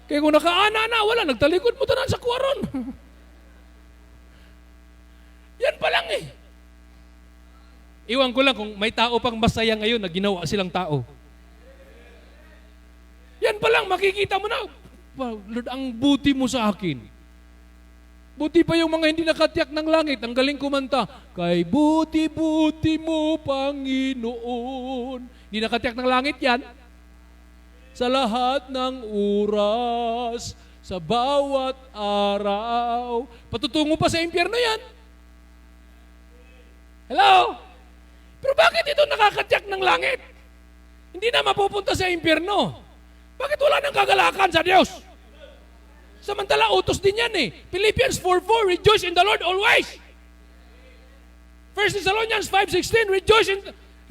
Kaya kung nakaana na, wala, nagtalikod mo tanan sa kuwaron. Yan pa lang eh. Iwan ko lang kung may tao pang masaya ngayon na ginawa silang tao. Yan pa lang, makikita mo na, Lord, ang buti mo sa akin. Buti pa yung mga hindi nakatiyak ng langit, ang galing kumanta, kay buti-buti mo, Panginoon. Hindi nakatiyak ng langit yan. Sa lahat ng oras, sa bawat araw. Patutungo pa sa impyerno yan. Hello? Pero bakit ito nakakatiyak ng langit? Hindi na mapupunta sa impyerno. Bakit wala nang kagalakan sa Diyos? Samantala, utos din yan eh. Philippians 4:4, rejoice in the Lord always. 1 Thessalonians 5:16,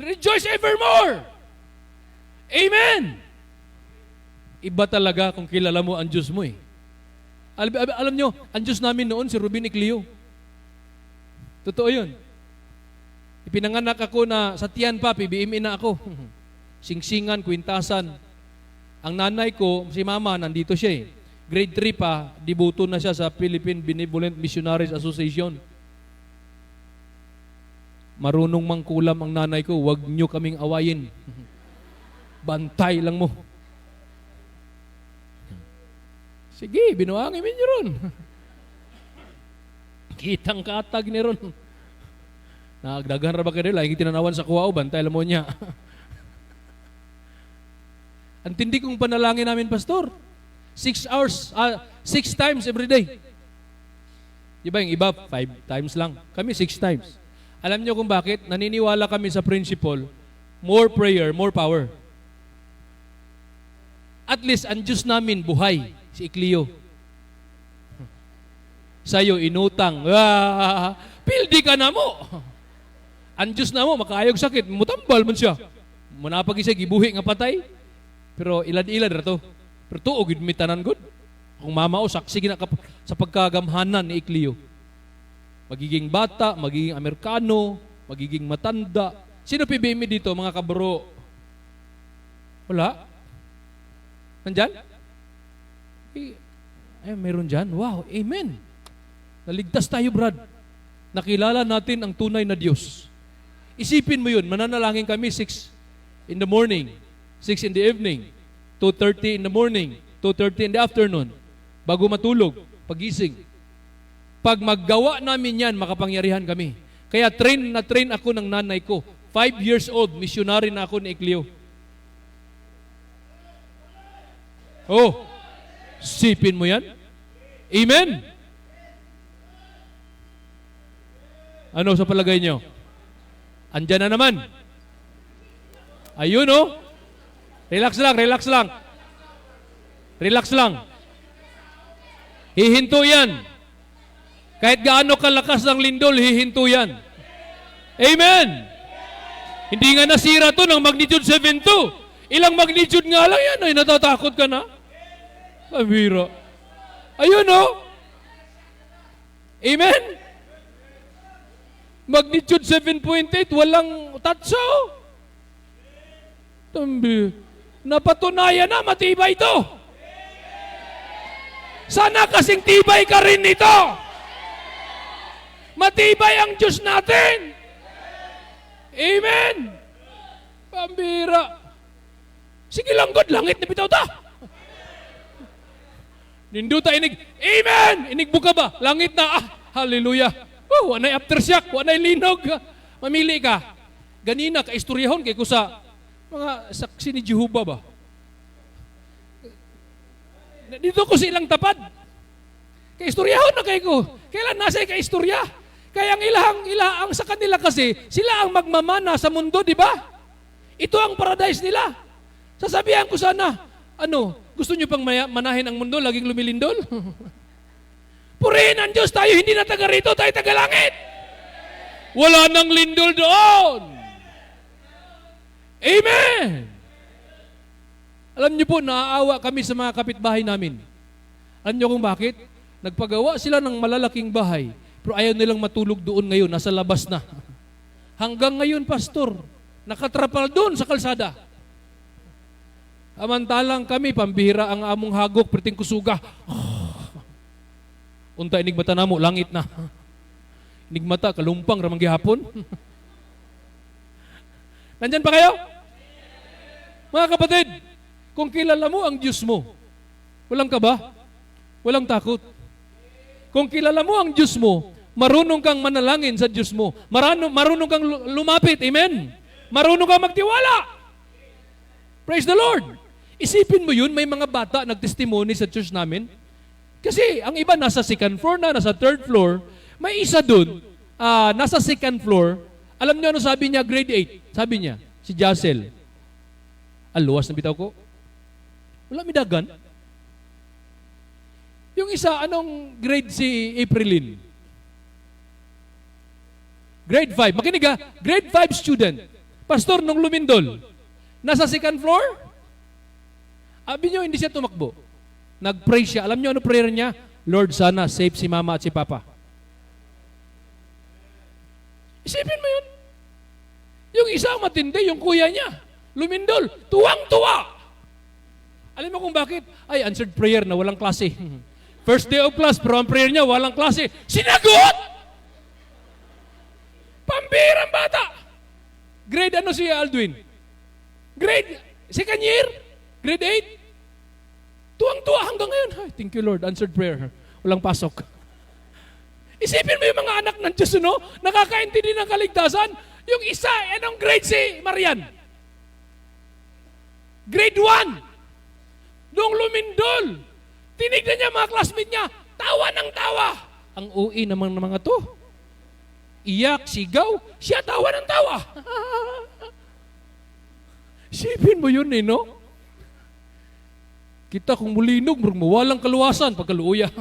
rejoice evermore. Amen. Iba talaga kung kilala mo ang Diyos mo eh. Alam nyo, ang Diyos namin noon, si Ruben Iclio. Totoo yun. Ipinanganak ako na sa tiyan pa, PBME na ako. Singsingan, kwintasan. Ang nanay ko, si mama, nandito siya eh. Grade 3 pa, dibuto na siya sa Philippine Benevolent Missionaries Association. Marunong mangkulam ang nanay ko, wag nyo kaming awayin. Bantay lang mo. Sige, binuangin minyo ron. Kitang katag ni ron. Nagdagan ra ba kayo nila? Hindi tinanawan sa kuwao, bantay lang mo niya. Ang tindi kong panalangin namin, Pastor. 6 hours, 6 times every day. Di ba yung iba, 5 times lang. Kami 6 times. Alam niyo kung bakit? Naniniwala kami sa principle, more prayer, more power. At least, ang Diyos namin, buhay. Si Iclio. Sa'yo, inutang. Pildi ka na mo. Ang Diyos na mo, makaayog sakit. Mutambal man siya. Manapag isa, gibuhi nga patay. Pero ilad-ilad ra to. Pero tuog, mitanan good. Kung mama o saksi na sa pagkagamhanan ni Iclio. Magiging bata, magiging Amerikano, magiging matanda. Sino PBM dito, mga kabro? Wala? Nandyan? Ay, meron dyan. Wow, amen. Naligtas tayo, Brad. Nakilala natin ang tunay na Diyos. Isipin mo yun, mananalangin kami 6 in the morning, 6 in the evening, 2:30 in the morning, 2:30 in the afternoon, bago matulog, pagising. Pag maggawa namin yan, makapangyarihan kami. Kaya train ako ng nanay ko. 5 years old, missionary na ako ni Iclio. Oh, sipin mo yan? Amen? Ano sa palagay nyo? Andyan na naman. Ayun oh. Relax lang, relax lang. Relax lang. Hihinto yan. Kahit gaano kalakas ng lindol, hihinto yan. Amen! Hindi nga nasira to ng magnitude 7.2. Ilang magnitude nga lang yan, ay natatakot ka na. Pabira. Ayun oh. Amen? Magnitude 7.8, walang tatso. Tambi. Napatunayan na, matibay ito. Sana kasing tibay ka rin nito. Matibay ang Diyos natin. Amen. Pambira. Sige lang, God, langit na bitaw ta. Ninduta inig, amen! Inigbuka ba? Langit na, hallelujah. Oh, wanay aftershock, wanay linog. Mamili ka. Ganina, kaistoryahon kay ko sa mga saksi ni Jehovah ba? Dito ko silang tapad. Kaistoryahon na kay ko. Kailan nasa kaistorya? Kaya ang ilahang sa kanila kasi, sila ang magmamana sa mundo, di ba? Ito ang paradise nila. Sasabihan ko sana, gusto nyo pang manahin ang mundo, laging lumilindol? Purihin ang Diyos, tayo hindi na taga rito, tayo taga langit. Wala nang lindol doon. Amen! Alam niyo po, naaawa kami sa mga kapitbahay namin. Alam niyo kung bakit? Nagpagawa sila ng malalaking bahay, pero ayaw nilang matulog doon ngayon, nasa labas na. Hanggang ngayon, pastor, nakatrapal doon sa kalsada. Amantalang kami, pambihira ang among hagok, priting kusuga. Unta inigmata na mo, langit na. Inigmata, kalumpang, ramang gihapon. Nandyan pa kayo? Mga kapatid, kung kilala mo ang Diyos mo, walang kaba, walang takot. Kung kilala mo ang Diyos mo, marunong kang manalangin sa Diyos mo. Marunong kang lumapit. Amen? Marunong kang magtiwala. Praise the Lord. Isipin mo yun, may mga bata nagtestimony sa church namin. Kasi ang iba nasa second floor na, nasa third floor. May isa dun, nasa second floor. Alam niyo ano sabi niya, grade 8? Sabi niya, si Jacel. Luwas na bitaw ko. Wala midagan. Yung isa, anong grade si Aprilin? Grade 5. Makinig ha, grade 5 student. Pastor, nung lumindol, nasa second floor? Abi nyo, hindi siya tumakbo. Nag-pray siya. Alam nyo ano prayer niya? Lord, sana save si mama at si papa. Isipin mo yun. Yung isa matindi, yung kuya niya. Lumindol, tuwang-tuwa. Alam mo kung bakit? Ay, answered prayer na walang klase. First day of class, pero ang prayer niya, walang klase. Sinagot! Pambirang bata! Grade ano si Aldwin? Grade, second year? Grade 8? Tuwang-tuwa hanggang ngayon. Ay, thank you Lord, answered prayer. Walang pasok. Isipin mo yung mga anak ng Diyos, no? Nakakaintindi ng kaligtasan. Yung isa, anong grade si Marian? Grade 1. Noong lumindol, tinignan niya mga classmate niya, tawa ng tawa. Ang UI naman ng mga to. Iyak, sigaw, siya tawa ng tawa. Isipin mo yun eh, no? Kita kung mulinog, walang kaluwasan pagkaluya.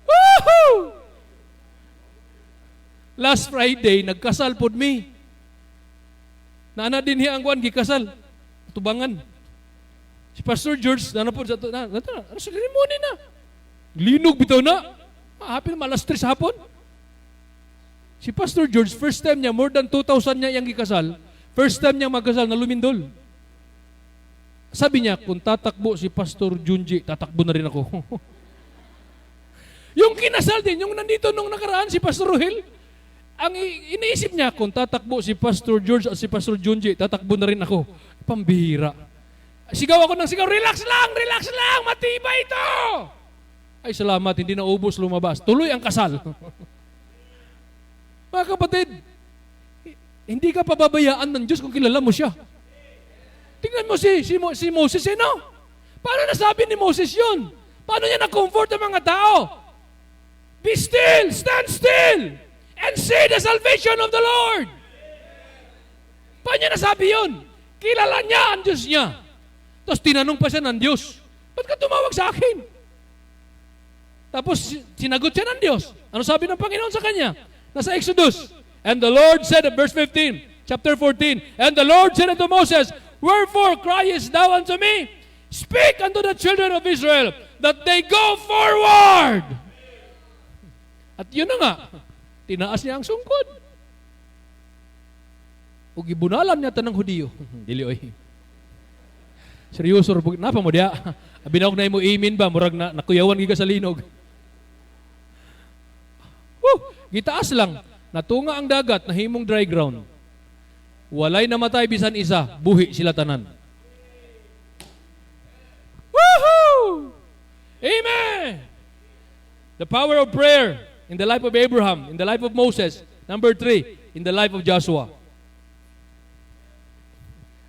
Woohoo! Last Friday, nagkasal pod me. Naana din hiya ang kuan gikasal. Tubangan. Si Pastor George, naana po sa ceremony na. Linog bitaw na. Hapin na alas 3 hapon. Si Pastor George, first time niya, more than 2,000 niya yung gikasal. First time niya magkasal na lumindol. Sabi niya, kung tatakbo si Pastor Junji, tatakbo na rin ako. Yung kinasal din, yung nandito nung nakaraan si Pastor Rohel, ang iniisip niya, kung tatakbo si Pastor George at si Pastor Junji, tatakbo na rin ako. Pambihira. Sigaw ako ng sigaw, relax lang, matibay ito! Ay salamat, hindi na ubos lumabas. Tuloy ang kasal. Mga kapatid, hindi ka pababayaan ng Diyos kung kilala mo siya. Tingnan mo si Moses, no? Paano nasabi ni Moses yun? Paano niya na-comfort ang mga tao? Be still, stand still, and see the salvation of the Lord. Paano niya nasabi yun? Kilala niya ang Diyos niya. Tapos tinanong pa siya ng Diyos, ba't ka tumawag sa akin? Tapos sinagot siya ng Diyos. Ano sabi ng Panginoon sa kanya? Nasa Exodus. And the Lord said, verse 15, chapter 14, and the Lord said unto Moses, wherefore criest thou unto me? Speak unto the children of Israel, that they go forward. At yun na nga, tinaas niya ang sungkod. O gibunalan niya tanang Hudiyo. Dili oy. Seryoso, napa mo diya? Abinawag na mo imin ba? Murag na nakuyawan giga sa linog. Gitaas lang. Natunga ang dagat, nahimong dry ground. Walay namatay bisan isa, buhi sila tanan. Woohoo! Amen! The power of prayer in the life of Abraham, in the life of Moses. Number 3, in the life of Joshua.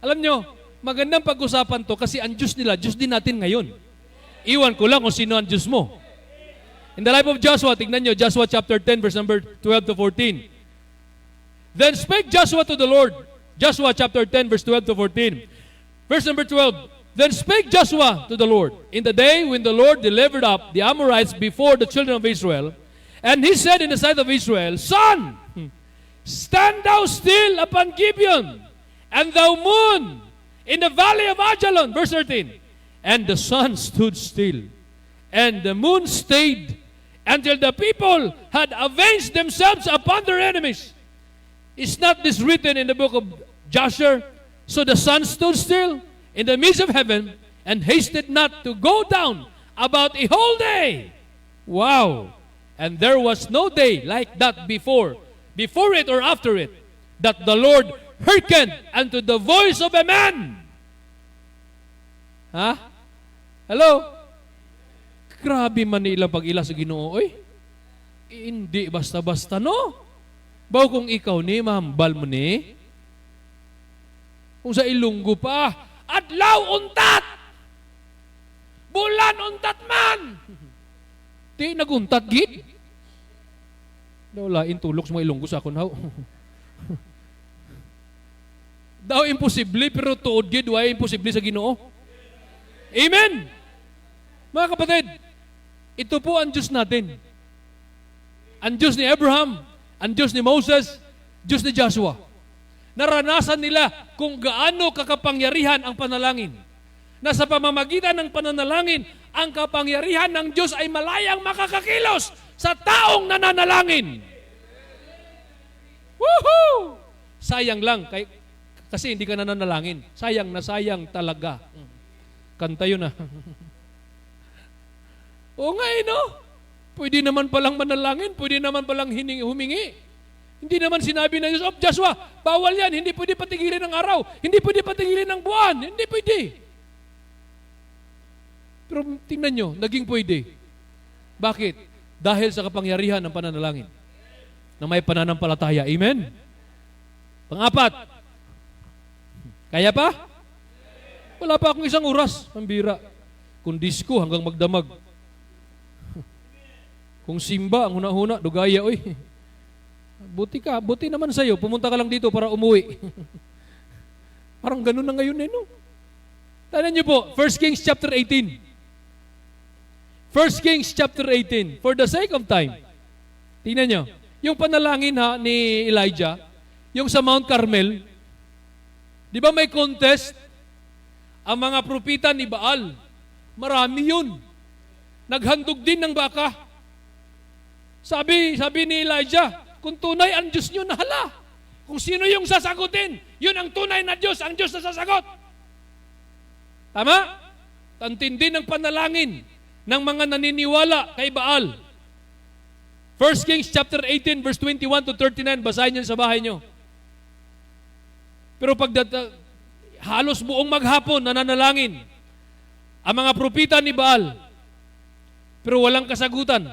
Alam nyo, magandang pag-usapan to kasi ang Diyos nila, Diyos din natin ngayon. Iwan ko lang kung sino ang Diyos mo. In the life of Joshua, tignan nyo, Joshua chapter 10, verse number 12 to 14. Then spake Joshua to the Lord. Joshua chapter 10, verse 12 to 14. Verse number 12. Then spake Joshua to the Lord, in the day when the Lord delivered up the Amorites before the children of Israel, and he said in the sight of Israel, Sun, stand thou still upon Gibeon, and thou moon in the valley of Ajalon. Verse 13. And the sun stood still, and the moon stayed, until the people had avenged themselves upon their enemies. Is not this written in the book of Joshua? So the sun stood still in the midst of heaven, and hasted not to go down about a whole day. Wow! And there was no day like that before it or after it, that the Lord hearkened unto the voice of a man. Ha? Hello? Grabe man nila pag-ila sa Ginoo, oy. Hindi basta-basta, no? Baw kung ikaw ni, mahambal mo ni. Kung sa Ilunggo pa, adlaw untat! Bulan untat man! Di naguntat, gid. Wala, intulok sa mga Ilunggo sa akon, haw. Daw imposible, pero tuod gid way imposible sa Ginoo. Amen! Mga kapatid, ito po ang Diyos natin. Ang Diyos ni Abraham, ang Diyos ni Moses, Diyos ni Joshua. Naranasan nila kung gaano kakapangyarihan ang panalangin. Na sa pamamagitan ng pananalangin, ang kapangyarihan ng Diyos ay malayang makakakilos sa taong nananalangin. Woohoo! Sayang lang, kasi hindi ka nananalangin. Sayang na sayang talaga. Kanta yun ah. Oo nga no? Pwede naman palang manalangin, pwede naman palang humingi. Hindi naman sinabi ng Diyos, "Oh, Joshua, bawal yan, hindi pwede patigilin ng araw, hindi pwede patigilin ng buwan, hindi pwede." Pero tingnan nyo, naging pwede. Bakit? Dahil sa kapangyarihan ng pananalangin na may pananampalataya. Amen? Pang-apat, kaya pa? Wala pa akong isang oras. Pambira. Kung disco hanggang magdamag. Kung simba, ang huna-huna, dugaya, oy. Buti naman sa'yo. Pumunta ka lang dito para umuwi. Parang ganun na ngayon no? Tanan niyo po, 1 Kings chapter 18. 1 Kings chapter 18. For the sake of time. Tingnan nyo. Yung panalangin ni Elijah, yung sa Mount Carmel, di ba may contest? Ang mga propita ni Baal, marami yun. Naghandog din ng baka. Sabi ni Elijah, kung tunay ang Diyos nyo, nahala. Kung sino yung sasagutin, yun ang tunay na Diyos, ang Diyos na sasagot. Tama? Tantindi ng panalangin ng mga naniniwala kay Baal. 1 Kings chapter 18 verse 21 to 39, basahin niyo sa bahay niyo. Pero halos buong maghapon nananalangin ang mga propita ni Baal, pero walang kasagutan.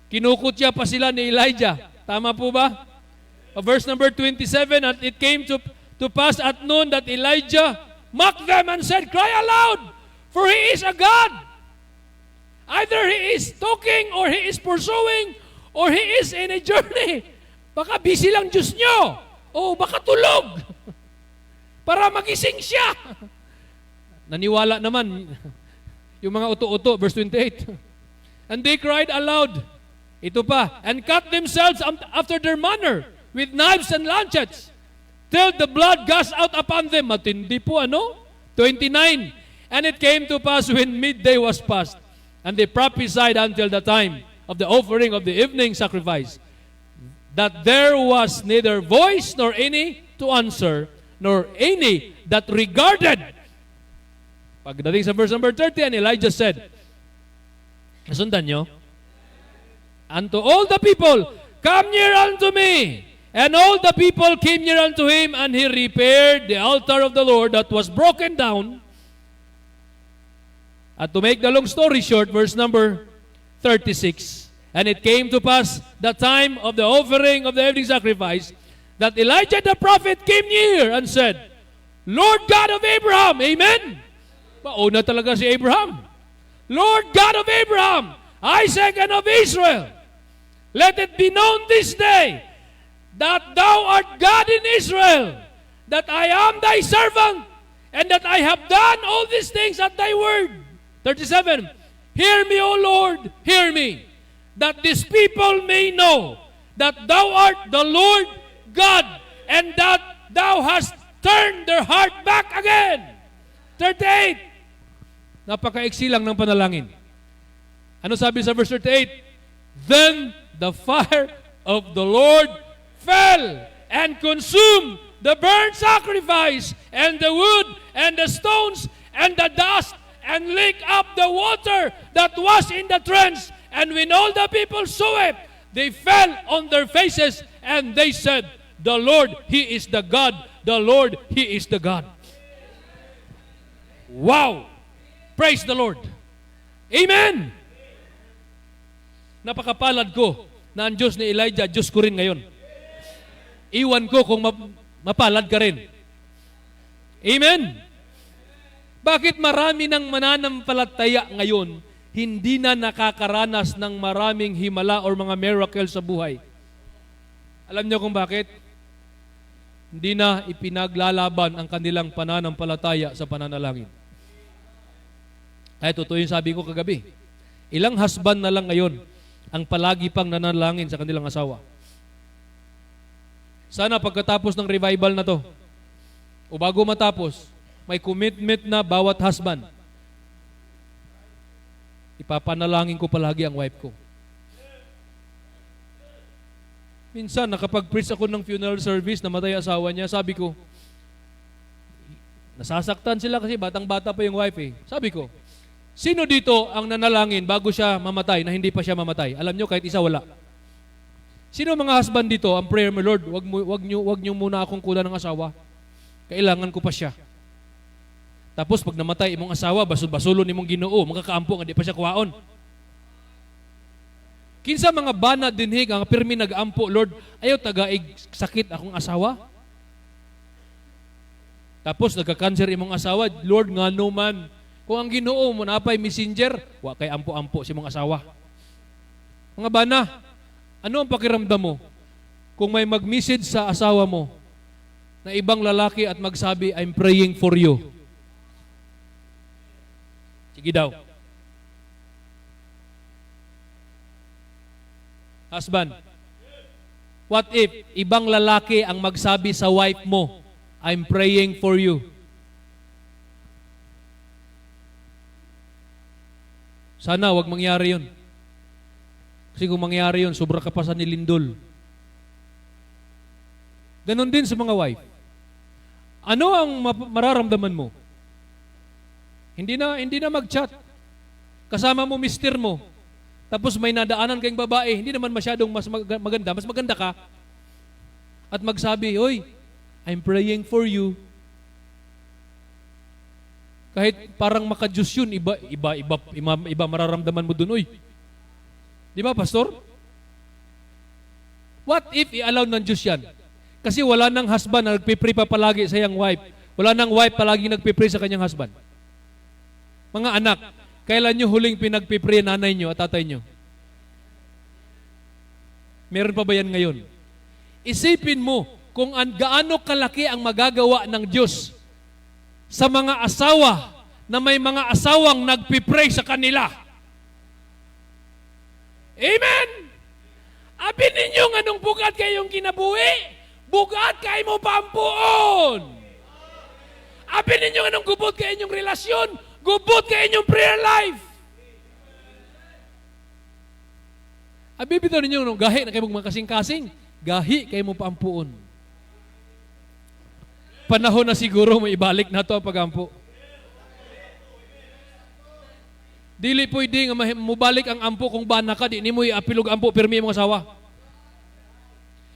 Kinukutya pa sila ni Elijah. Tama po ba? Verse number 27, "And it came to pass at noon that Elijah mocked them and said, 'Cry aloud, for he is a God. Either he is talking, or he is pursuing, or he is in a journey.'" Baka busy lang Diyos nyo. O baka tulog. Para magising siya. Naniwala naman yung mga uto-uto, verse 28. "And they cried aloud," ito pa, "and cut themselves after their manner with knives and lancets, till the blood gushed out upon them." Matindi po, 29. "And it came to pass when midday was past, and they prophesied until the time of the offering of the evening sacrifice, that there was neither voice nor any to answer, nor any that regarded." Pagdating sa verse number 30, and Elijah said, nasundan nyo? "Unto all the people, come near unto me. And all the people came near unto him, and he repaired the altar of the Lord that was broken down." At to make the long story short, verse number 36, "And it came to pass the time of the offering of the evening sacrifice, that Elijah the prophet came near and said, 'Lord God of Abraham,'" amen? Mauna talaga si Abraham. "Lord God of Abraham, Isaac, and of Israel, let it be known this day that thou art God in Israel, that I am thy servant, and that I have done all these things at thy word." 37, "Hear me, O Lord, hear me, that this people may know that thou art the Lord God, and that thou hast turned their heart back again." 38, napaka-iksi lang ng panalangin. Ano sabi sa verse 38? "Then the fire of the Lord fell and consumed the burnt sacrifice, and the wood, and the stones, and the dust, and licked up the water that was in the trench. And when all the people saw it, they fell on their faces, and they said, 'The Lord, He is the God. The Lord, He is the God.'" Wow! Praise the Lord. Amen! Napakapalad ko na ang Diyos ni Elijah, Diyos ko rin ngayon. Iwan ko kung mapalad ka rin. Amen? Bakit marami ng mananampalataya ngayon hindi na nakakaranas ng maraming himala or mga miracle sa buhay? Alam niyo kung bakit? hindi na ipinaglalaban ang kanilang pananampalataya sa pananalangin. Ay, totoo yung sabi ko kagabi. Ilang husband na lang ngayon ang palagi pang nanalangin sa kanilang asawa. Sana pagkatapos ng revival na to, o bago matapos, may commitment na bawat husband. Ipapanalangin ko palagi ang wife ko. Minsan, nakapag-preach ako ng funeral service, namatay asawa niya, sabi ko, nasasaktan sila kasi batang-bata pa yung wife eh. Sabi ko, sino dito ang nanalangin bago siya mamatay na hindi pa siya mamatay? Alam nyo, kahit isa wala. Sino mga husband dito, ang prayer mo, Lord, wag nyo muna akong kulang ng asawa. Kailangan ko pa siya. Tapos pag namatay imong asawa, basol-basolon imong Ginoo, makakaampo nga di pa siya kuwaon. Kinsa mga bana dinhig ang pirmi nag-ampo, Lord, ayaw tagaig sakit akong asawa. Tapos nagka-cancer imong asawa, Lord, ngano man, kung ang Ginoo mo napay messenger, wa kay ampo-ampo si imong asawa. Mga bana, ano ang pakiramdam mo kung may mag-message sa asawa mo na ibang lalaki at magsabi, I'm praying for you? Sige daw. Husband, what if ibang lalaki ang magsabi sa wife mo, I'm praying for you? Sana wag mangyari yun. Kasi kung mangyari yun, sobra ka pa sa nilindol. Ganon din sa mga wife. Ano ang mararamdaman mo? Hindi na mag-chat. Kasama mo mister mo. Tapos may nadaanan kayong babae, hindi naman masyadong mas maganda, mas maganda ka. At magsabi, "Oy, I'm praying for you." Kahit parang maka-Diyos yun, iba mararamdaman mo dun, oy. Di ba, Pastor? What if i-allow ng Diyos yan? Kasi wala nang husband na nagpipray pa palagi sa iyang wife. Wala nang wife palagi nagpipray sa kanyang husband. Mga anak, kailan nyo huling pinagpipray nanay nyo at tatay nyo? Meron pa ba yan ngayon? Isipin mo kung gaano kalaki ang magagawa ng Diyos sa mga asawa na may mga asawang nagpipray sa kanila. Amen! Abi ninyo nga nung bugat kayong kinabuhi, bugat kayo mo pampuon. Abi ninyo nga nung gubot kayo inyong relasyon, gubot kayo inyong prayer life. Abi bitaw ninyo nung gahi na kayo mga kasing-kasing, gahi kayo mo pampuon. Panahon na siguro mo ibalik na to ang pagampo. Dili pwede nga mubalik ang ampo kung bana ka, di ni mo iapilog ampo pirmi mong asawa.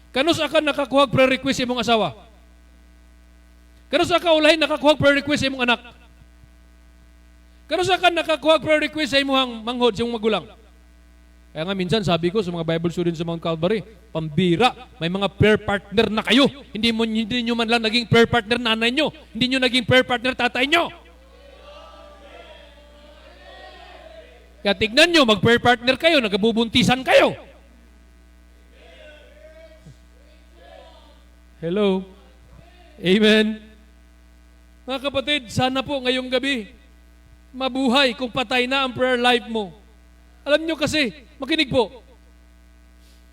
Kanus akan nakakuhag prayer request imong asawa? Kanus akan ulahin nakakuhag prayer request imong anak? Kanus akan nakakuhag prayer request sa imong manghod sa imong magulang? Kaya nga minsan sabi ko sa mga Bible students sa Mount Calvary, pambira, may mga prayer partner na kayo. Hindi nyo man lang naging prayer partner nanay nyo. Hindi nyo naging prayer partner tatay nyo. Kaya tignan nyo, mag-prayer partner kayo, nagabubuntisan kayo. Hello? Amen? Mga kapatid, sana po ngayong gabi, mabuhay kung patay na ang prayer life mo. Alam nyo kasi, makinig po,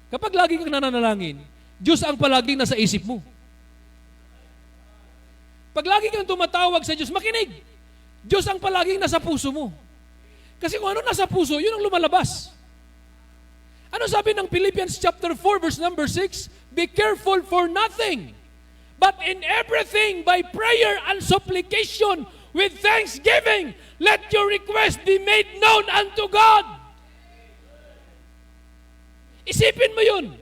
kapag lagi kang nananalangin, Diyos ang palaging nasa isip mo. Pag lagi kang tumatawag sa Diyos, makinig, Diyos ang palaging nasa puso mo. Kasi kung ano nasa puso, yun ang lumalabas. Ano sabi ng Philippians chapter 4 verse number 6? Be careful for nothing, but in everything by prayer and supplication with thanksgiving, let your request be made known unto God. Isipin mo yun.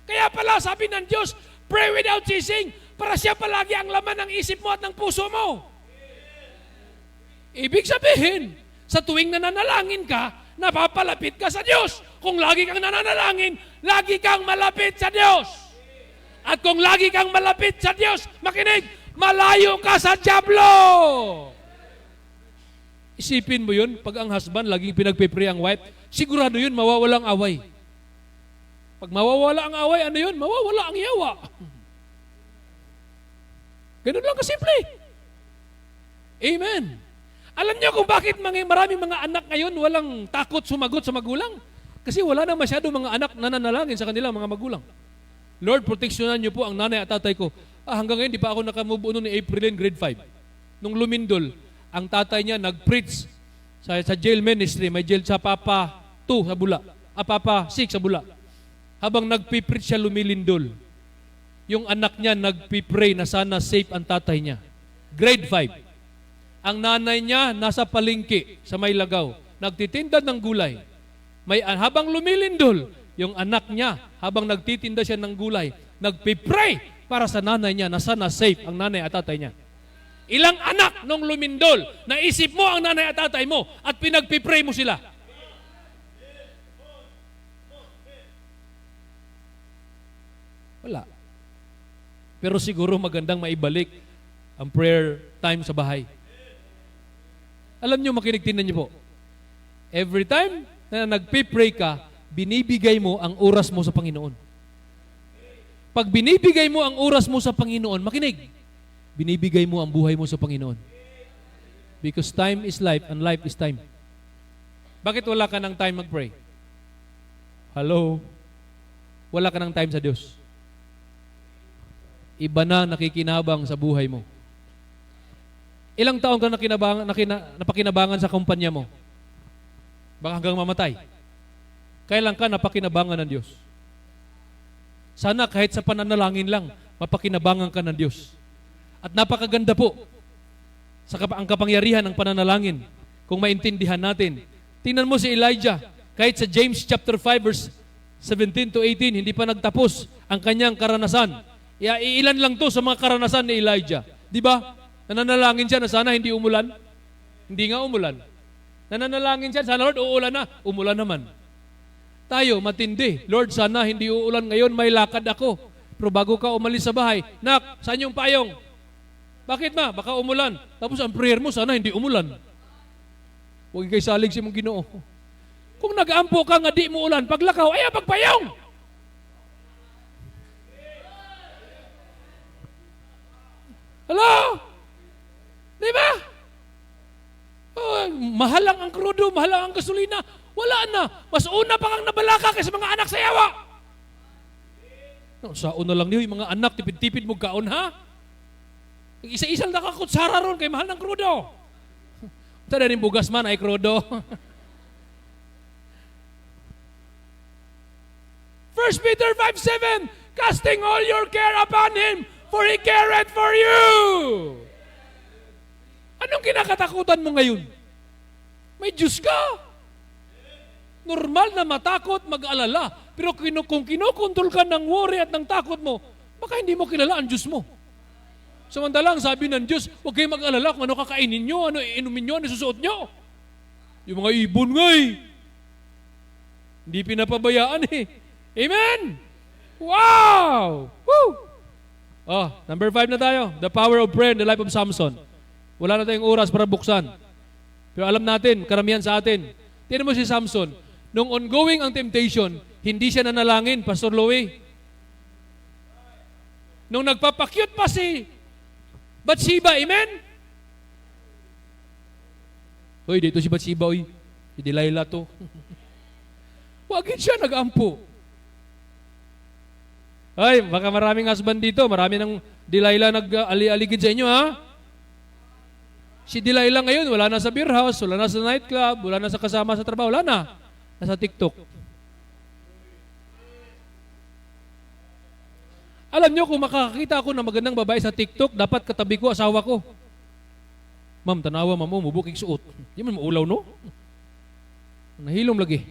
Kaya pala sabi ng Diyos, pray without ceasing, para siya palagi ang laman ng isip mo at ng puso mo. Ibig sabihin, sa tuwing nananalangin ka, napapalapit ka sa Diyos. Kung lagi kang nananalangin, lagi kang malapit sa Diyos. At kung lagi kang malapit sa Diyos, makinig, malayo ka sa dyablo. Isipin mo yun, pag ang husband laging pinagpipray ang wife, sigurado yun, mawawalang away. Pag mawawala ang away, ano yun? Mawawala ang yawa. Ganun lang kasimple. Amen. Alam niyo kung bakit maraming mga anak ngayon walang takot sumagot sa magulang? Kasi wala na masyado mga anak na nanalangin sa kanilang mga magulang. Lord, proteksyonan niyo po ang nanay at tatay ko. Hanggang ngayon, di pa ako nakamove on ni Aprilin, grade 5. Nung lumindol, ang tatay niya nag-preach sa jail ministry. May jail sa Papa 2 sa Bula. Papa 6 sa Bula. Habang nagpipreach siya lumilindol, yung anak niya nagpipray na sana safe ang tatay niya. Grade 5. Ang nanay niya nasa palengke sa Maylagaw, nagtitinda ng gulay. Habang lumilindol, yung anak niya, habang nagtitinda siya ng gulay, nagpipray para sa nanay niya na sana safe ang nanay at tatay niya. Ilang anak nung lumindol, naisip mo ang nanay at tatay mo at pinagpipray mo sila. Wala. Pero siguro magandang maibalik ang prayer time sa bahay. Alam niyo, makinig, tingnan niyo po. Every time na nagpipray ka, binibigay mo ang oras mo sa Panginoon. Pag binibigay mo ang oras mo sa Panginoon, makinig, binibigay mo ang buhay mo sa Panginoon. Because time is life and life is time. Bakit wala ka ng time mag-pray? Hello? Wala ka ng time sa Diyos. Iba na nakikinabang sa buhay mo. Ilang taon ka napakinabangan sa kumpanya mo? Baka hanggang mamatay. Kailan ka napakinabangan ng Diyos? Sana kahit sa pananalangin lang, mapakinabangan ka ng Diyos. At napakaganda po ang kapangyarihan ng pananalangin kung maintindihan natin. Tingnan mo si Elijah, kahit sa James chapter 5 verse 17 to 18, hindi pa nagtapos ang kanyang karanasan. Iilan lang to sa mga karanasan ni Elijah. Di ba? Nananalangin siya na sana hindi umulan. Hindi nga umulan. Nananalangin siya, sana Lord, uulan na. Umulan naman. Tayo, matindi. Lord, sana hindi uulan ngayon, may lakad ako. Pero bago ka umalis sa bahay, Nak, saan yung payong? Bakit ma? Baka umulan. Tapos ang prayer mo, sana hindi umulan. Huwag kayo salig si mong Ginoo. Kung nag-ampo ka nga di mo ulan, paglakaw, ay pagpayong! Hello? Di ba? Oh, mahal lang ang krudo, mahal lang ang gasolina. Wala na. Mas una pa kang nabalaka kaysa mga anak sa yawa. Sa una lang niyo, yung mga anak, tipid-tipid mo kaon, ha? Isa-isang nakakutsara ron kay mahal ng krudo. Tada rin bugas man ay krudo. 1 Peter 5:7, casting all your care upon Him, for He careth for you. Anong kinakatakutan mo ngayon? May Diyos ka. Normal na matakot, mag-alala. Pero kung kinokontrol ka ng worry at ng takot mo, baka hindi mo kilala ang Diyos mo. Samantalang sabi ng Diyos, huwag kayong mag-alala kung ano kakainin nyo, ano inumin nyo, ano susuot nyo. Yung mga ibon nga hindi pinapabayaan Amen! Wow! Woo! Oh, number 5 na tayo. The power of prayer in the life of Samson. Wala na tayong oras para buksan. Pero alam natin, karamihan sa atin. Tingnan mo si Samson. Nung ongoing ang temptation, hindi siya nanalangin, Pastor Louie. Nung nagpapakyut pa si Bathsheba, amen? Hoy, dito si Bathsheba, oy. Si Delilah to. Wagin siya nag-ampo. Ay, baka maraming husband dito. Marami ng Delilah nag-ali-aligid sa inyo, ha? Si Delilah ngayon, wala na sa beer house, wala na sa nightclub, wala na sa kasama sa trabaho, wala na. Nasa TikTok. Alam nyo, kung makakakita ako ng magandang babae sa TikTok, dapat katabi ko, asawa ko. Ma'am, tanawa mo, mubukig suot. Di man maulaw, no? Nahilom lagi.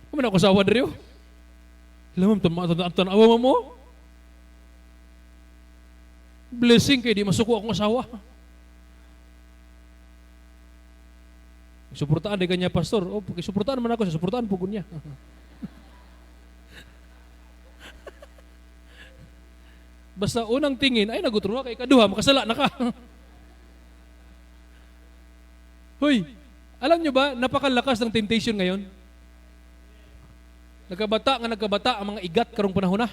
Kuman ako asawa na rin. Alam mo, tanawa mo. Blessing kayo, di masuko akong asawa. Suportaan din kanya, pastor. Oh, suportaan naman ako, suportaan po niya. Basta unang tingin, ay nagutruha kay kaduha, makasala na ka. Hoy, alam nyo ba, napakalakas ng temptation ngayon? Nagkabata ang mga igat karong panahon na.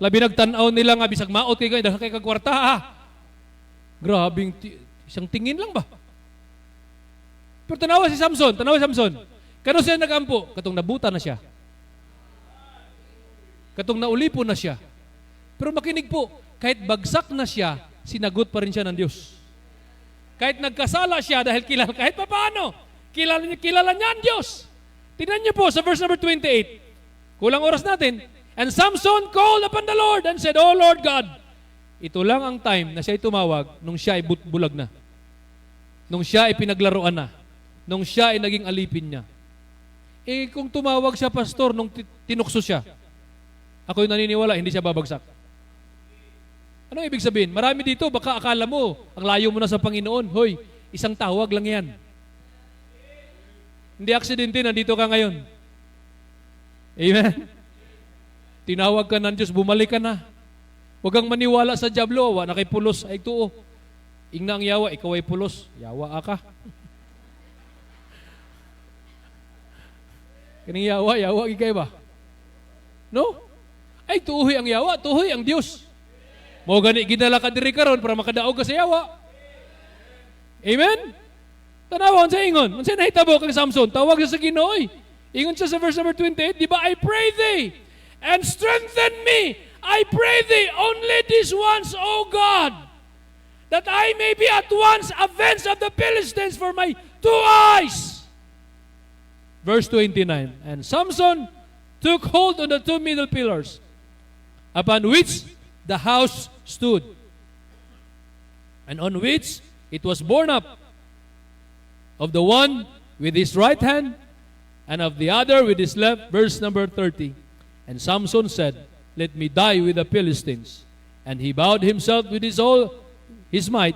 Labi nagtanaw nila nga, bisag maot kay dahil kay kagwarta Grabing, isang tingin lang ba? Pero tanawa si Samson. Kano siya nagampo? Katong nabuta na siya. Katong naulipo na siya. Pero makinig po, kahit bagsak na siya, sinagot pa rin siya ng Diyos. Kahit nagkasala siya dahil kilala, kahit paano, kilala niya ang Diyos. Tingnan niyo po sa verse number 28. Kulang oras natin. And Samson called upon the Lord and said, "O Lord God," ito lang ang time na siya ay tumawag nung siya ay bulag na. Nung siya ay pinaglaruan na. Nung siya ay naging alipin niya. Kung tumawag siya, pastor, nung tinukso siya, ako'y naniniwala, hindi siya babagsak. Anong ibig sabihin? Marami dito, baka akala mo, ang layo mo na sa Panginoon. Hoy, isang tawag lang yan. Hindi aksidente, nandito ka ngayon. Amen? Tinawag ka ng Diyos, bumalik ka na. Huwag kang maniwala sa diablo, wa na kay pulos, ay tuo. Ingna ang yawa, ikaw ay pulos. Yawa ka. Kaning yawa, ikay ba? No? Ay, tuhoy ang yawa, tuhoy ang Diyos. Mo gani ginala ka diri karon para makadaog ka sa yawa. Amen? Tanawon sa ingon. Unsa nahitabo kang Samson? Tawag siya sa Ginoo. Ingon siya sa verse number 28, di ba? I pray thee and strengthen me. I pray thee only this once, O God, that I may be at once avenged of the Philistines for my 2 eyes. Verse 29, and Samson took hold on the 2 middle pillars, upon which the house stood, and on which it was borne up, of the one with his right hand, and of the other with his left. Verse number 30. And Samson said, "Let me die with the Philistines." And he bowed himself with his might,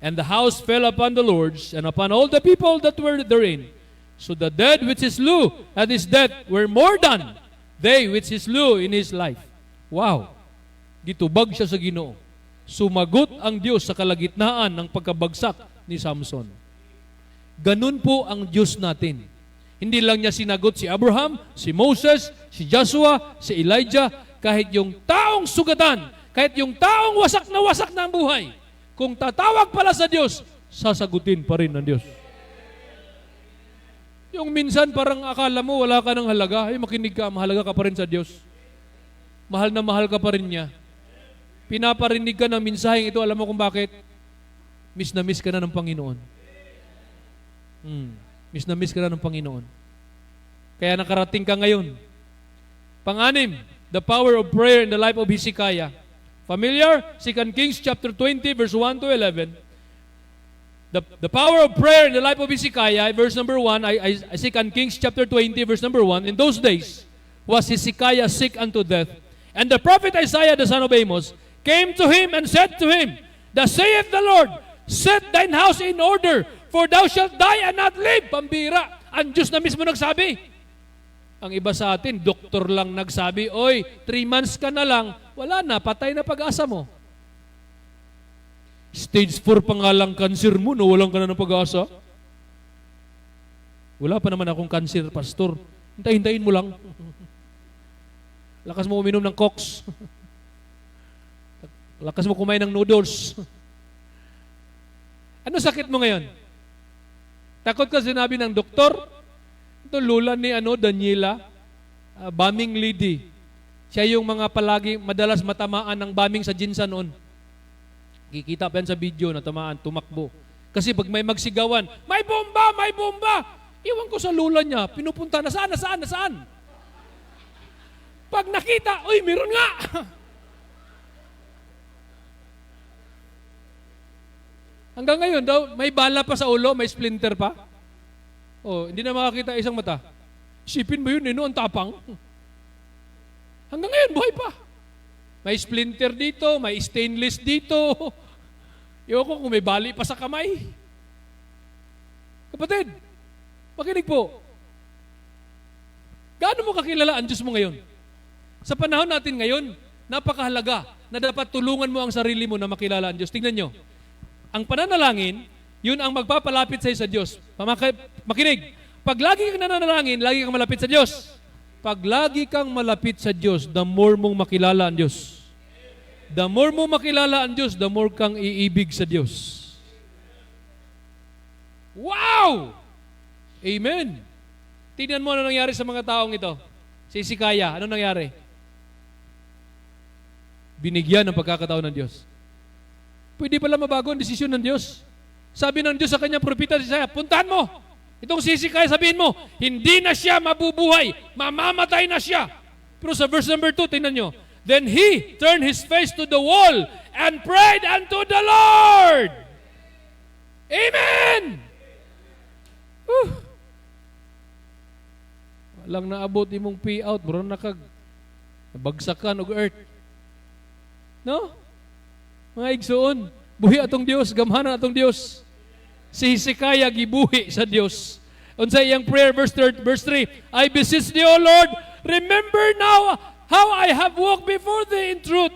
and the house fell upon the lords, and upon all the people that were therein. So the dead which he slew at his death were more than they which he slew in his life. Wow! Gitubag siya sa Ginoo. Sumagot ang Diyos sa kalagitnaan ng pagkabagsak ni Samson. Ganun po ang Diyos natin. Hindi lang niya sinagot si Abraham, si Moses, si Joshua, si Elijah, kahit yung taong sugatan, kahit yung taong wasak na ang buhay, kung tatawag pala sa Diyos, sasagutin pa rin ng Diyos. Yung minsan parang akala mo wala ka ng halaga, makinig ka, mahalaga ka pa rin sa Diyos. Mahal na mahal ka pa rin niya. Pinaparinig ka ng mensaheng ito, alam mo kung bakit? Miss na miss ka na ng Panginoon. Miss na miss ka na ng Panginoon. Kaya nakarating ka ngayon. Pang-anim, the power of prayer in the life of Hezekiah. Familiar? 2 Kings chapter 20, verse 1 to 11. The power of prayer in the life of Hezekiah, verse number 1, 2 Kings chapter 20, verse number 1, in those days was Hezekiah sick unto death. And the prophet Isaiah the son of Amos came to him and said to him, "Thus saith the Lord, set thine house in order, for thou shalt die and not live." Pambira. Ang Diyos na mismo nagsabi. Ang iba sa atin, doktor lang nagsabi, "Oy, 3 months ka na lang, wala na, patay na pag-asa mo." Stage 4 pa nga lang cancer mo, no? Walang ka na ng pag-asa. Wala pa naman akong cancer, pastor. Hintayin mo lang. Lakas mo uminom ng Coks. Lakas mo kumain ng noodles. Ano sakit mo ngayon? Takot ka sinabi ng doktor? Ito lula ni Daniela, bombing lady. Siya yung mga palagi madalas matamaan ng bombing sa Jinsa noon. Kikita pa yan sa video na tamaan, tumakbo. Kasi pag may magsigawan, may bomba, may bomba! Iwan ko sa lula niya, pinupunta na saan? Pag nakita, uy, meron nga! Hanggang ngayon daw, may bala pa sa ulo, may splinter pa. Oh, hindi na makakita isang mata. Sipin mo yun, ang tapang. Hanggang ngayon, buhay pa. May splinter dito, may stainless dito. Iwan ko kung may bali pa sa kamay. Kapatid, makinig po. Gaano mo kakilala ang Diyos mo ngayon? Sa panahon natin ngayon, napakahalaga na dapat tulungan mo ang sarili mo na makilala ang Diyos. Tingnan nyo. Ang pananalangin, yun ang magpapalapit sa'yo sa Diyos. Makinig. Pag lagi kang nananalangin, lagi kang malapit sa Diyos. pag lagi kang malapit sa Diyos, the more mong makilala ang Diyos. The more mong makilala ang Diyos, the more kang iibig sa Diyos. Wow! Amen! Tingnan mo ano nangyari sa mga taong ito. Si Hezekiah, ano nangyari? Binigyan ng pagkakataon ng Diyos. Pwede pala mabago ang desisyon ng Diyos. Sabi ng Diyos sa kanyang propeta Isaiah, puntahan mo! Itong si Hezekiah, sabihin mo, hindi na siya mabubuhay, mamamatay na siya. Pero sa verse number 2, tingnan nyo, then he turned his face to the wall and prayed unto the Lord. Amen! Walang naabot imong payout, murang nabagsakan og earth. No? Mga igsoon, buhi atong Dios, gamhanan atong Dios. Si Hezekiah gibuhi sa Dios. Unsay iyang prayer, verse 3, I beseech thee, O Lord, remember now how I have walked before thee in truth,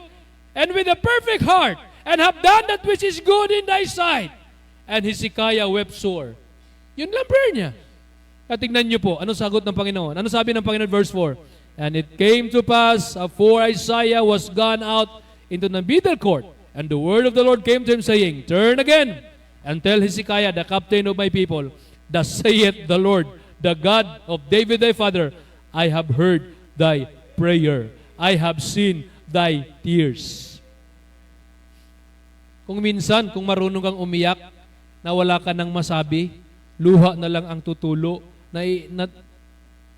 and with a perfect heart, and have done that which is good in thy sight. And Hezekiah wept sore. Yun lang prayer niya. At tingnan niyo po, anong sagot ng Panginoon? Ano sabi ng Panginoon, verse 4? And it came to pass, afore Isaiah was gone out into the middle court, and the word of the Lord came to him, saying, turn again, and tell Hezekiah, the captain of my people, thus saith the Lord, the God of David thy father, I have heard thy prayer. I have seen thy tears. Kung minsan, kung marunong kang umiyak, na wala ka nang masabi, luha na lang ang tutulo,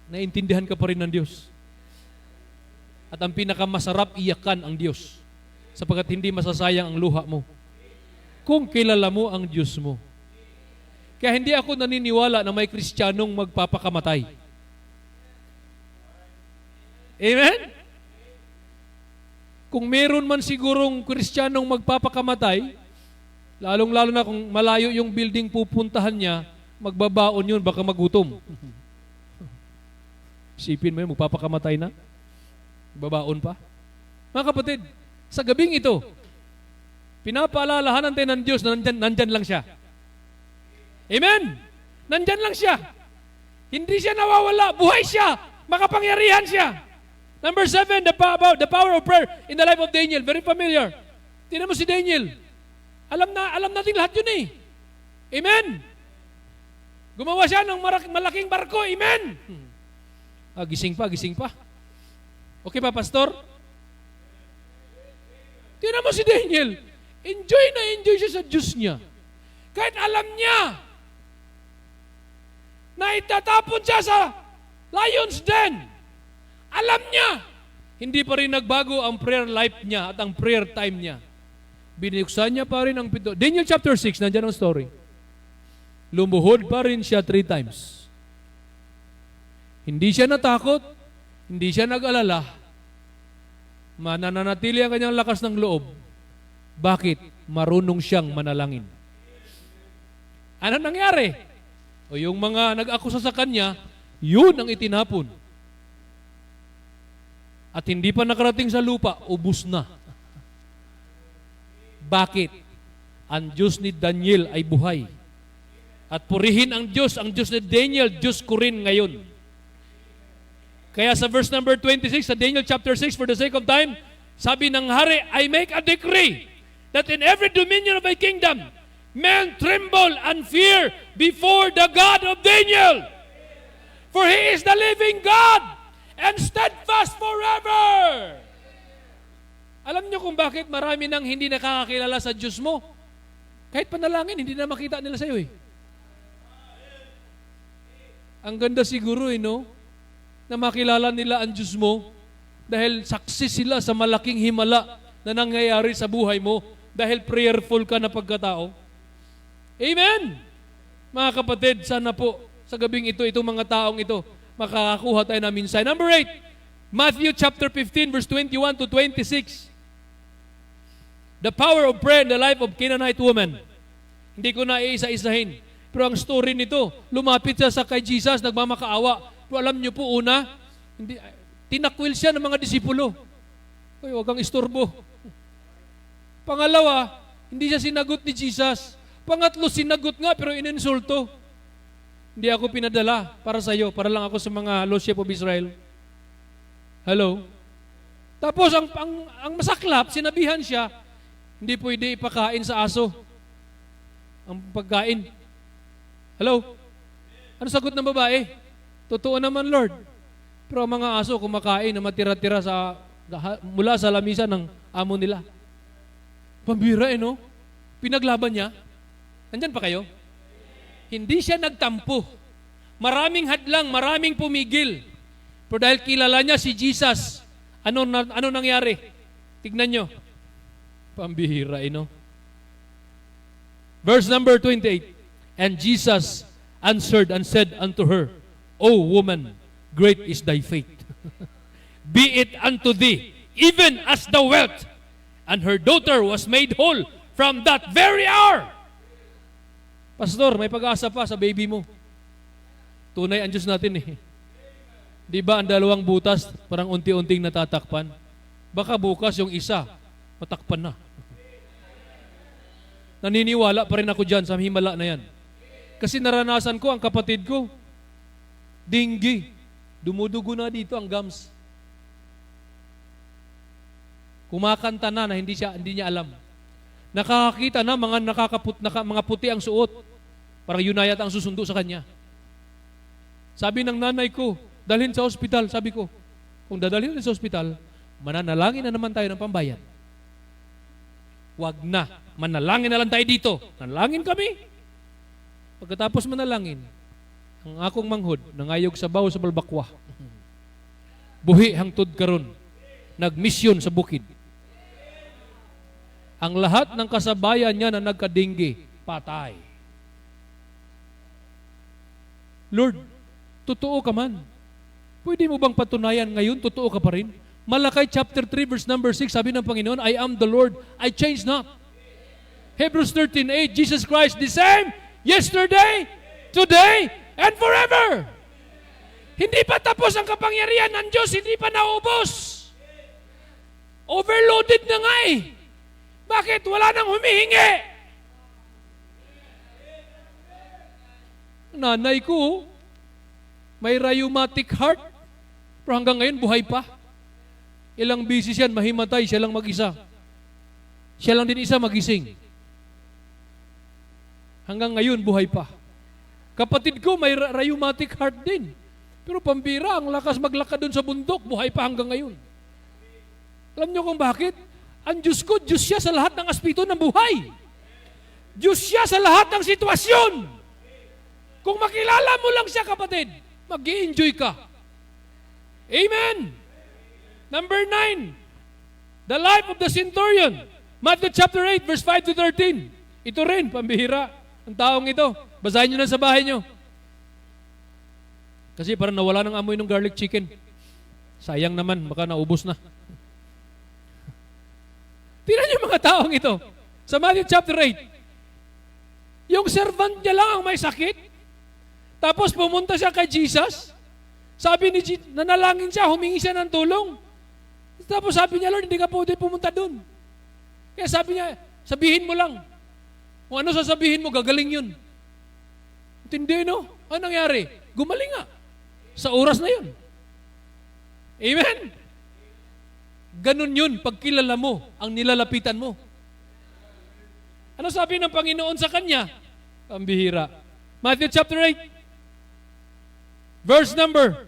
naintindihan ka pa rin ng Diyos. At ang pinakamasarap, iyakan ang Diyos, sapagkat hindi masasayang ang luha mo. Kung kilala mo ang Diyos mo. Kaya hindi ako naniniwala na may Kristiyanong magpapakamatay. Amen? Kung meron man sigurong Kristiyanong magpapakamatay, lalong-lalo na kung malayo yung building pupuntahan niya, magbabaon yun, baka magutom. Isipin mo yun, magpapakamatay na? Magbabaon pa? Mga kapatid, sa gabing ito, pinapaalalahanan tayo ng Diyos na nandyan lang siya. Amen? Nandyan lang siya. Hindi siya nawawala. Buhay siya. Makapangyarihan siya. Number 7, the power of prayer in the life of Daniel. Very familiar. Tingnan mo si Daniel. Alam natin lahat yun eh. Amen? Gumawa siya ng malaking barko. Amen? Gising pa. Okay pa, Pastor? Tingnan mo si Daniel. Enjoy siya sa Diyos niya. Kahit alam niya na itatapon siya sa lion's den. Alam niya. Hindi pa rin nagbago ang prayer life niya at ang prayer time niya. Binuksan niya pa rin ang pinto. Daniel chapter 6, nandiyan ang story. Lumuhod pa rin siya 3 times. Hindi siya natakot. Hindi siya nag-alala. Mananatili ang kanyang lakas ng loob. Bakit? Marunong siyang manalangin. Ano nangyari? O yung mga nag-akusa sa kanya, yun ang itinapon. At hindi pa nakarating sa lupa, ubus na. Bakit? Ang Diyos ni Daniel ay buhay. At purihin ang Diyos ni Daniel, Diyos ko rin ngayon. Kaya sa verse number 26, sa Daniel chapter 6, for the sake of time, sabi ng hari, I make a decree that in every dominion of my kingdom, men tremble and fear before the God of Daniel. For He is the living God and steadfast forever. Alam niyo kung bakit marami nang hindi nakakakilala sa Diyos mo? Kahit panalangin, hindi na makita nila sa iyo eh. Ang ganda siguro no? Na makilala nila ang Diyos mo dahil saksi sila sa malaking himala na nangyayari sa buhay mo dahil prayerful ka na pagkatao. Amen! Mga kapatid, sana po sa gabing ito, itong mga taong ito, makakakuha tayo ng mensahe. Number 8, Matthew chapter 15, verse 21 to 26. The power of prayer in the life of Canaanite woman. Hindi ko na iisa-isahin. Pero ang story nito, lumapit siya sa kay Jesus, nagmamakaawa. Pero alam niyo po, una, tinakwil siya ng mga disipulo. Uy, huwag kang istorbo. Pangalawa, hindi siya sinagot ni Jesus. Pangatlo, sinagot nga pero ininsulto. Hindi ako pinadala para sa iyo, para lang ako sa mga Lordship of Israel. Hello? Tapos ang masaklap, sinabihan siya, hindi pwede ipakain sa aso ang pagkain. Hello? Ano sagot ng babae? Totoo naman, Lord. Pero ang mga aso kumakain na matira-tira mula sa lamisa ng amo nila. Pambira no? Pinaglaban niya. Nandyan pa kayo? Hindi siya nagtampo. Maraming hadlang, maraming pumigil. Pero dahil kilala niya si Jesus, ano nangyari? Tignan nyo. Pambihira no? Verse number 28. And Jesus answered and said unto her, O woman, great is thy faith. Be it unto thee, even as thou wilt. And her daughter was made whole from that very hour. Pastor, may pag-asa pa sa baby mo. Tunay ang Diyos natin eh. Di ba ang dalawang butas parang unti-unting natatakpan? Baka bukas yung isa, matakpan na. Naniniwala pa rin ako dyan sa himala na yan. Kasi naranasan ko ang kapatid ko, dinggi, dumudugo na dito ang gums. Kumakanta na hindi niya alam. Nakakakita na mga puti ang suot. Parang yun na yata ang susundo sa kanya. Sabi ng nanay ko, dalhin sa ospital. Sabi ko, kung dadalhin sa ospital, mananalangin na naman tayo ng pambayan. Wag na. Manalangin na lang tayo dito. Nanalangin kami. Pagkatapos manalangin, ang akong manghod, nangayog sa baw sa balbakwa. Buhi hangtod karon, nagmisyon sa bukid. Ang lahat ng kasabayan niya na nagkadinggi, patay. Lord, totoo ka man. Pwede mo bang patunayan ngayon, totoo ka pa rin? Malakay chapter 3 verse number 6, sabi ng Panginoon, I am the Lord, I change not. Hebrews 13:8, Jesus Christ the same, yesterday, today, and forever. Hindi pa tapos ang kapangyarihan ng Diyos, hindi pa naubos. Overloaded na nga eh. Bakit? Wala nang humihingi. Nanay ko, may rheumatic heart, pero hanggang ngayon buhay pa. Ilang bisis yan, mahimatay, siya lang mag-isa. Siya lang din isa magising. Hanggang ngayon, buhay pa. Kapatid ko, may rheumatic heart din. Pero pambira, ang lakas maglakad doon sa bundok, buhay pa hanggang ngayon. Alam niyo kung bakit? Ang Diyos ko, Diyos siya sa lahat ng aspeto ng buhay. Diyos siya sa lahat ng sitwasyon. Kung makilala mo lang siya, kapatid, mag-i-enjoy ka. Amen! Number 9, the life of the centurion. Matthew chapter 8, verse 5 to 13. Ito rin, pambihira. Ang taong ito. Basahin nyo na sa bahay nyo. Kasi parang nawala ng amoy ng garlic chicken. Sayang naman, baka naubos na. Tingnan niyo mga taong ito. Sa Matthew chapter 8. Yung servant niya lang ang may sakit. Tapos pumunta siya kay Jesus. Sabi ni Jesus, nanalangin siya, humingi siya ng tulong. Tapos sabi niya, Lord, hindi ka pwede pumunta doon. Kaya sabi niya, sabihin mo lang. Kung ano sasabihin mo, gagaling yun. Hindi, no? Ano nangyari? Gumaling nga. Sa oras na yun. Amen? Ganun yun, pag kilala mo, ang nilalapitan mo. Ano sabi ng Panginoon sa kanya? Ang bihira. Matthew chapter 8, verse number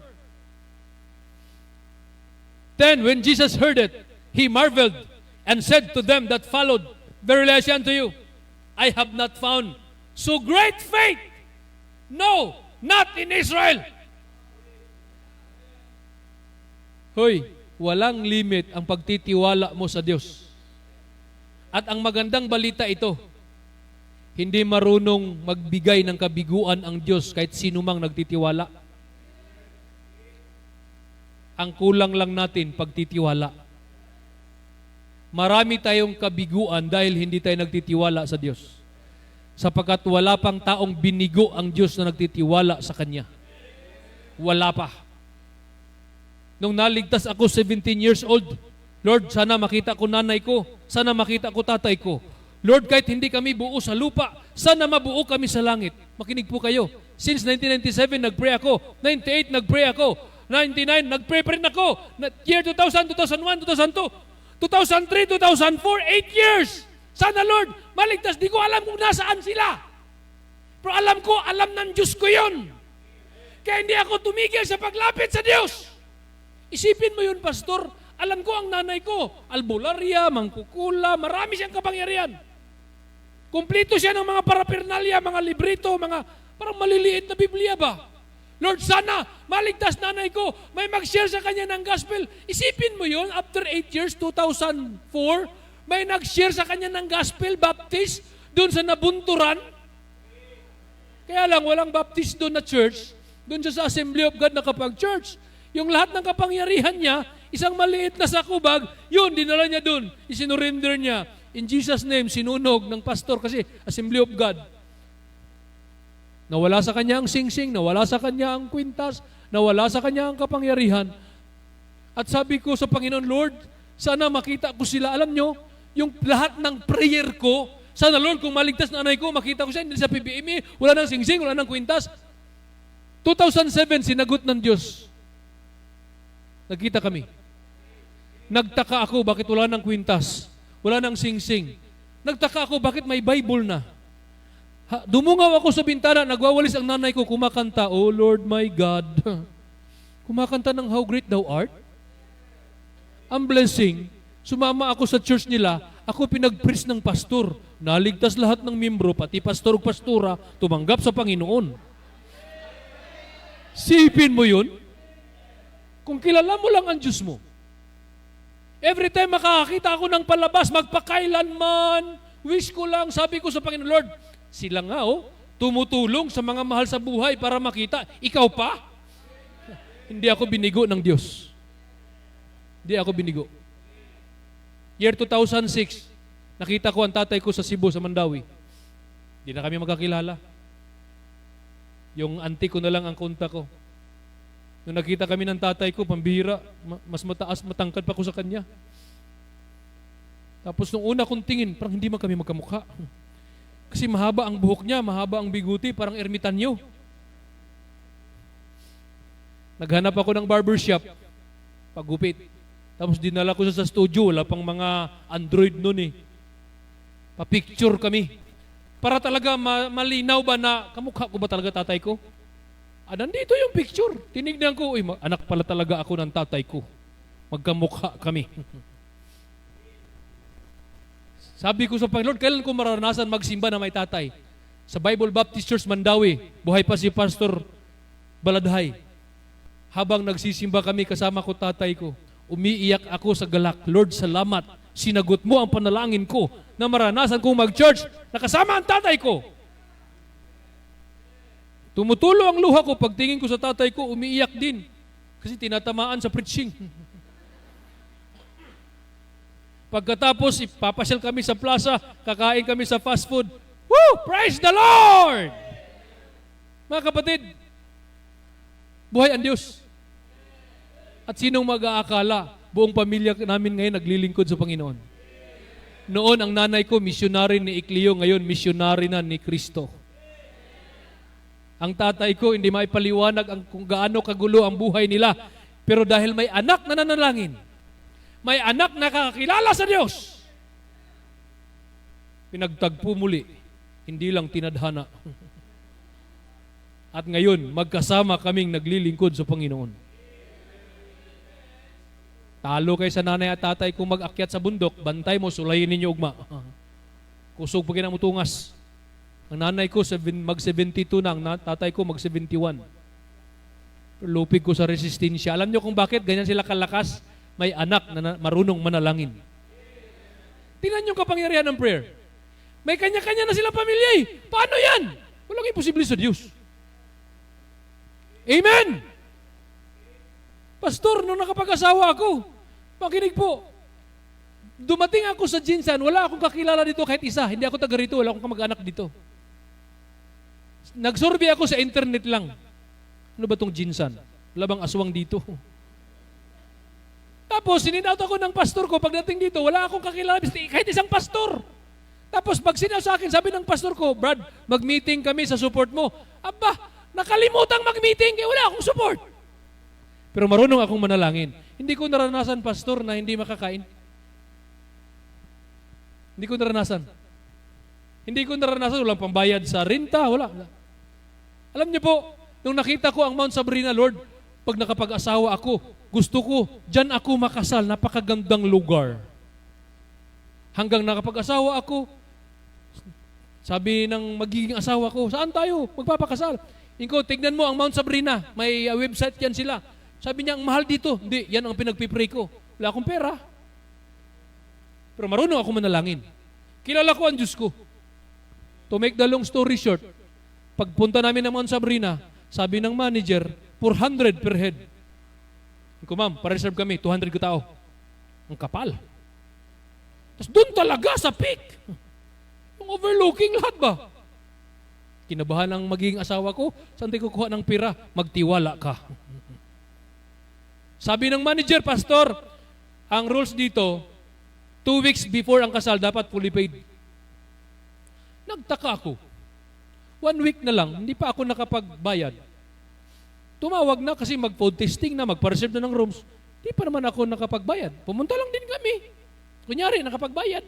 10, when Jesus heard it, he marveled and said to them that followed, Verily I say unto you, I have not found so great faith. No, not in Israel. Hoy, walang limit ang pagtitiwala mo sa Diyos. At ang magandang balita ito, hindi marunong magbigay ng kabiguan ang Diyos kahit sino mang nagtitiwala. Ang kulang lang natin pagtitiwala. Marami tayong kabiguan dahil hindi tayo nagtitiwala sa Diyos. Sapagkat wala pang taong binigo ang Diyos na nagtitiwala sa Kanya. Wala pa. Nung naligtas ako 17 years old, Lord, sana makita ko nanay ko, sana makita ko tatay ko. Lord, kahit hindi kami buo sa lupa, sana mabuo kami sa langit. Makinig po kayo. Since 1997, nag-pray ako. 98, nag-pray ako. 99, nag-pray pa rin ako. Year 2000, 2001, 2002, 2003, 2004, 8 years. Sana Lord, maligtas. Di ko alam kung nasaan sila. Pero alam ko, alam ng Diyos ko yun. Kaya hindi ako tumigil sa paglapit sa Diyos. Isipin mo yun, pastor. Alam ko ang nanay ko, albularya, mangkukula, marami siyang kapangyarihan. Kumplito siya ng mga parapernalya, mga librito, mga parang maliliit na Biblia ba? Lord, sana maligtas nanay ko, may mag-share sa kanya ng gospel. Isipin mo yun, after 8 years, 2004, may nag-share sa kanya ng gospel, baptist, doon sa nabunturan. Kaya lang, walang baptist doon na church, doon siya sa Assembly of God na kapag-church. Yung lahat ng kapangyarihan niya, isang maliit na sakubag, yun, dinala niya doon, isinurrender niya. In Jesus' name, sinunog ng pastor kasi Assembly of God. Nawala sa kanya ang singsing, nawala sa kanya ang kwintas, nawala sa kanya ang kapangyarihan. At sabi ko sa Panginoon, Lord, sana makita ko sila. Alam nyo, yung lahat ng prayer ko, sana Lord, kung maligtas na nanay ko, makita ko siya, hindi sa PBME, wala nang singsing, wala nang kwintas. 2007, sinagot ng Diyos. Nagkita kami. Nagtaka ako, bakit wala nang kwintas? Wala nang singsing. Nagtaka ako, bakit may Bible na? Dumungaw ako sa bintana, nagwawalis ang nanay ko, kumakanta, Oh Lord my God. Kumakanta ng How Great Thou Art. Ang blessing, sumama ako sa church nila, ako pinag-preach ng pastor. Naligtas lahat ng membro, pati pastor o pastora, tumanggap sa Panginoon. Sipin mo yun? Kung kilala mo lang ang Diyos mo. Every time makakakita ako ng palabas, magpakailanman, wish ko lang, sabi ko sa Panginoon, Lord, sila nga tumutulong sa mga mahal sa buhay para makita. Ikaw pa? Hindi ako binigo ng Diyos. Hindi ako binigo. Year 2006, nakita ko ang tatay ko sa Cebu, sa Mandawi. Hindi na kami magkakilala. Yung auntie ko na lang ang konta ko. Nung nakita kami ng tatay ko, pambihira, mas mataas, matangkad pa ko sa kanya. Tapos nung una kong tingin, parang hindi man kami magkamukha. Kasi mahaba ang buhok niya, mahaba ang biguti, parang ermitanyo. Naghanap ako ng barbershop, pagupit. Tapos dinala ko siya sa studio, wala pang mga Android noon eh. Pa-picture kami. Para talaga malinaw ba na, kamukha ko ba talaga tatay ko? Nandito yung picture. Tinignan ko, anak pala talaga ako ng tatay ko. Magkamukha kami. Sabi ko sa Panginoon, kailan ko maranasan magsimba na may tatay? Sa Bible Baptist Church Mandawi, buhay pa si Pastor Baladhay. Habang nagsisimba kami kasama ko tatay ko, umiiyak ako sa galak, Lord, salamat. Sinagot mo ang panalangin ko na maranasan kong mag-church na kasama ang tatay ko. Tumutulo ang luha ko, pagtingin ko sa tatay ko, umiiyak din. Kasi tinatamaan sa preaching. Pagkatapos, ipapasyal kami sa plaza, kakain kami sa fast food. Woo! Praise the Lord! Mga kapatid, buhay ang Diyos. At sinong mag-aakala, buong pamilya namin ngayon naglilingkod sa Panginoon. Noon, ang nanay ko, misyonary ni Ikleo, ngayon, misyonary na ni Kristo. Ang tatay ko, hindi maipaliwanag kung gaano kagulo ang buhay nila. Pero dahil may anak na nanalangin, may anak na nakakilala sa Diyos, pinagtagpo muli, hindi lang tinadhana. At ngayon, magkasama kaming naglilingkod sa Panginoon. Talo kayo sa nanay at tatay kung mag-akyat sa bundok, bantay mo, sulayin ninyo ugma. Kusog pa kinamutungas. Ang nanay ko mag-72 na, ang tatay ko mag-71. Lupig ko sa resistensya. Alam nyo kung bakit ganyan sila kalakas? May anak na marunong manalangin. Tingnan yung kapangyarihan ng prayer. May kanya-kanya na sila pamilya eh. Paano yan? Walang imposible sa Diyos. Amen! Pastor, nung nakapag-asawa ako, makinig po, dumating ako sa Jinsan, wala akong kakilala dito kahit isa. Hindi ako taga rito, wala akong kamag-anak dito. Nagsurvey ako sa internet lang. Ano ba itong Jinsan? Wala bang aswang dito? Tapos, sininaut ako ng pastor ko, pagdating dito, wala akong kakilala, kahit isang pastor. Tapos, pag sinaw sa akin, sabi ng pastor ko, Brad, mag-meeting kami sa support mo. Aba, nakalimutang mag-meeting, kaya wala akong support. Pero marunong akong manalangin. Hindi ko naranasan, pastor, na hindi makakain. Hindi ko naranasan. Hindi ko naranasan, walang pambayad sa renta, wala. Alam niyo po, nung nakita ko ang Mount Sabrina, Lord, pag nakapag-asawa ako, gusto ko, dyan ako makasal, napakagandang lugar. Hanggang nakapag-asawa ako, sabi ng magiging asawa ko, saan tayo magpapakasal? Inko, tignan mo ang Mount Sabrina, may website yan sila. Sabi niya, ang mahal dito. Hindi, yan ang pinagpipray ko. Wala akong pera. Pero marunong ako manalangin. Kilala ko ang Diyos ko. To make the long story short, pagpunta namin ng Mount Sabrina, sabi ng manager, 400 per head. Ko, ma'am, pa-reserve kami, 200 ka tao. Ang kapal. Tapos doon talaga sa peak. Yung overlooking lahat ba? Kinabahan ang magiging asawa ko, saan tayo kukuha ng pira? Magtiwala ka. Sabi ng manager, pastor, ang rules dito, 2 weeks before ang kasal, dapat fully paid. Nagtaka ako. 1 week na lang, hindi pa ako nakapagbayad. Tumawag na kasi mag-food testing na, magpa-reserve na ng rooms. Di pa naman ako nakapagbayad. Pumunta lang din kami. Kunyari, nakapagbayad.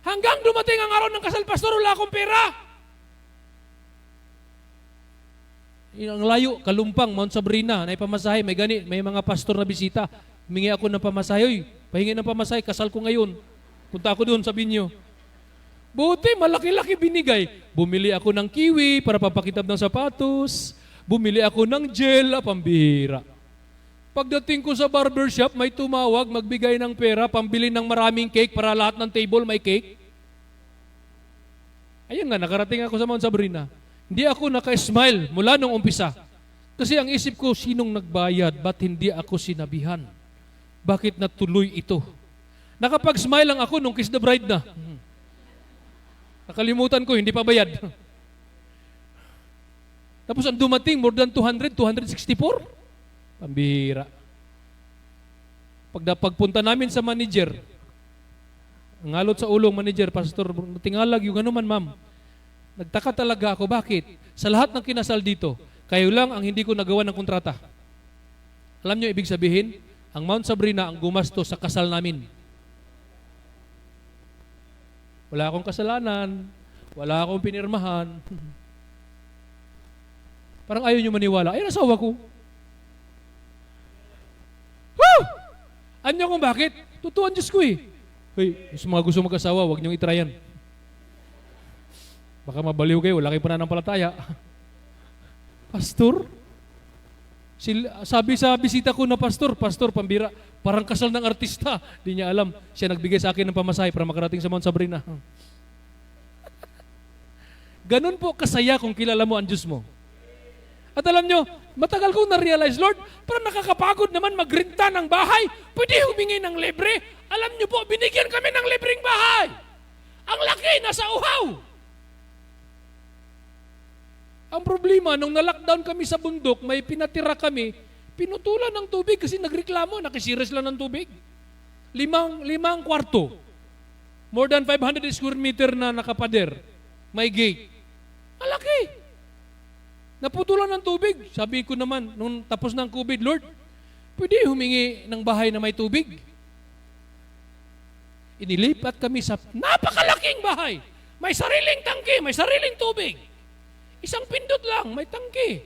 Hanggang dumating ang araw ng kasal, pastor, wala akong pera. Ang layo, Kalumpang, Mount Sabrina, na ipamasahe, may mga pastor na bisita. Humingi ako ng pamasahe. Oy, pahingi ng pamasahe, kasal ko ngayon. Punta ako doon, sabi niyo. Buti, malaki-laki binigay. Bumili ako ng kiwi para papakitab ng sapatos. Bumili ako ng gel, pambihira. Pagdating ko sa barbershop, may tumawag, magbigay ng pera, pambili ng maraming cake para lahat ng table may cake. Ayun nga, nakarating ako sa Mount Sabrina. Hindi ako naka-smile mula nung umpisa. Kasi ang isip ko, sinong nagbayad? Ba't hindi ako sinabihan? Bakit natuloy ito? Nakapag-smile lang ako nung kiss the bride na. Nakalimutan ko, hindi pa bayad. Tapos ang dumating, more than 200, 264. Pambihira. Pagpunta namin sa manager, ngalot sa ulong manager, pastor, tingalag yung ano man, ma'am. Nagtaka talaga ako, bakit? Sa lahat ng kinasal dito, kayo lang ang hindi ko nagawa ng kontrata. Alam nyo ibig sabihin? Ang Mount Sabrina ang gumasto sa kasal namin. Wala akong kasalanan, wala akong pinirmahan. Parang ayaw nyo maniwala. Ay, nasawa ko. Woo! Anyo kung bakit? Tutuan Diyos ko eh. Hey, sa mga gusto mag-asawa, huwag niyong itrayan. Baka mabaliw kayo, wala kayong pananampalataya. Pastor? Sabi sa bisita ko na pastor, pambira, parang kasal ng artista. Di niya alam. Siya nagbigay sa akin ng pamasahe para makarating sa Mount Sabrina. Ganun po kasaya kung kilala mo ang Diyos mo. At alam nyo, matagal kong na-realize, Lord, parang nakakapagod naman magrenta ng bahay. Pwede humingi ng libre. Alam nyo po, binigyan kami ng libreng bahay. Ang laki, nasa uhaw. Ang problema, nung na-lockdown kami sa bundok, may pinatira kami, pinutulan ng tubig kasi nagreklamo, nakisiris lang ng tubig. Limang kwarto. More than 500 square meter na nakapader. May gate. Malaki. Naputulan ng tubig. Sabi ko naman, nung tapos ng COVID, Lord, pwede humingi ng bahay na may tubig. Inilipat kami sa napakalaking bahay. May sariling tangke, may sariling tubig. Isang pindot lang, may tangke.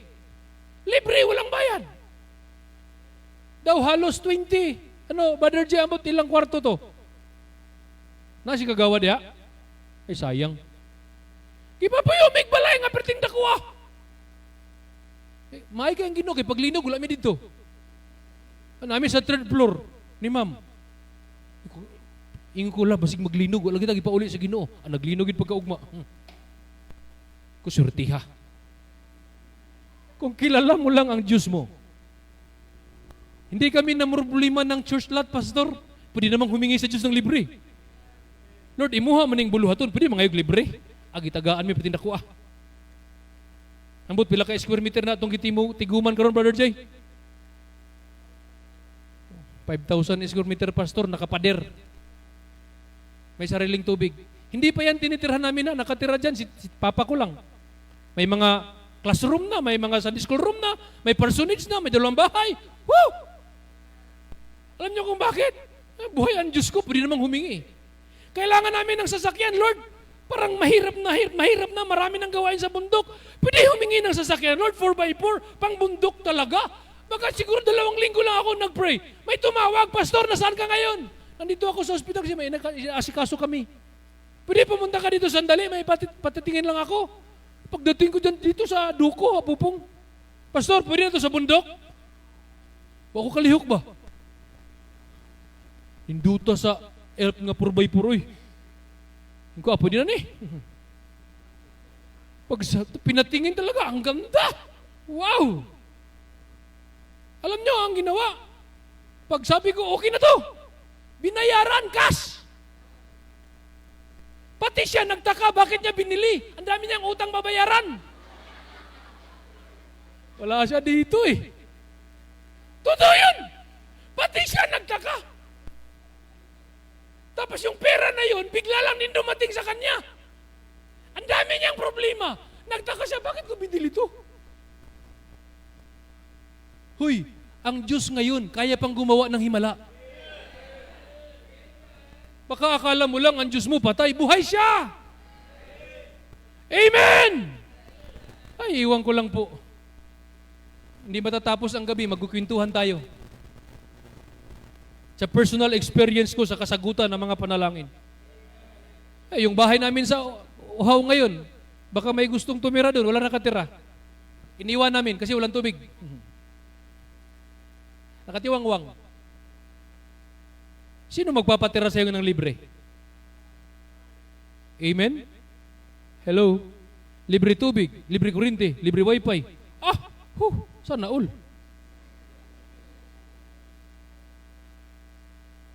Libre, walang bayad. Daw halos 20. Brother J, ambot ilang kwarto to? Nasi kagawa diya? Ay, sayang. Iba po yung may balay nga pertinda ko ah. Maay kayang ginog, paglinog, wala mi dito. Namin sa 3rd floor ni ma'am. Ingo ko lang, basig maglinog, wala kita ipauli sa Ginoo. Naglinogin pagkaugma. Kusurtiha. Kung kilala mo lang ang Diyos mo. Hindi kami namroblema ng church lot, pastor. Pwede namang humingi sa Diyos ng libre. Lord, imuha maning buluhaton, pwede mga yung libre. Agitagaan mi patinda ko ah. Ambot pila ka square meter na itong tiguman karon, Brother Jay? 5,000 square meter, pastor, nakapader. May sariling tubig. Hindi pa yan tinitirhan namin na, nakatira dyan, si papa ko lang. May mga classroom na, may mga Sunday school room na, may parsonage na, may dalawang bahay. Woo! Alam niyo kung bakit? Buhay ang Diyos ko, pwede namang humingi. Kailangan namin ng sasakyan, Lord. Parang mahirap na, marami nang gawain sa bundok. Pwede humingi ng sasakyan, Lord, 4x4, pang bundok talaga. Baka siguro 2 linggo lang ako nag-pray. May tumawag, Pastor, nasaan ka ngayon? Nandito ako sa ospital kasi may asikaso kami. Pwede pumunta ka dito sandali, may patitingin lang ako. Pagdating ko dito sa Duko, Apupong, Pastor, pwede na to sa bundok? Ako kalihok ba? Hinduta sa elp nga purbay puroy. Hindi ko, pwede na ni. Pag pinatingin talaga, ang ganda. Wow! Alam nyo, ang ginawa. Pag sabi ko, okay na to, binayaran, cash. Pati siya nagtaka, bakit niya binili? Ang dami niyang utang babayaran. Wala siya dito eh. Totoo yun. Pati siya nagtaka. Tapos yung pera na yun, bigla lang din dumating sa kanya. Ang dami niyang problema. Nagtaka siya, bakit ko binili to? Huy, ang Diyos ngayon, kaya pang gumawa ng himala. Baka akala mo lang ang Diyos mo patay, buhay siya! Amen! Ay, iwan ko lang po. Hindi matatapos ang gabi, magkukwentuhan tayo. Sa personal experience ko sa kasagutan ng mga panalangin. Eh, yung bahay namin sa Uhaw ngayon, baka may gustong tumira doon, wala nakatira. Iniwan namin kasi walang tubig. Nakatiwangwang. Sino magpapatira sa iyo ng libre? Amen? Hello? Libre tubig, libre kuryente, libre wifi. Sana all.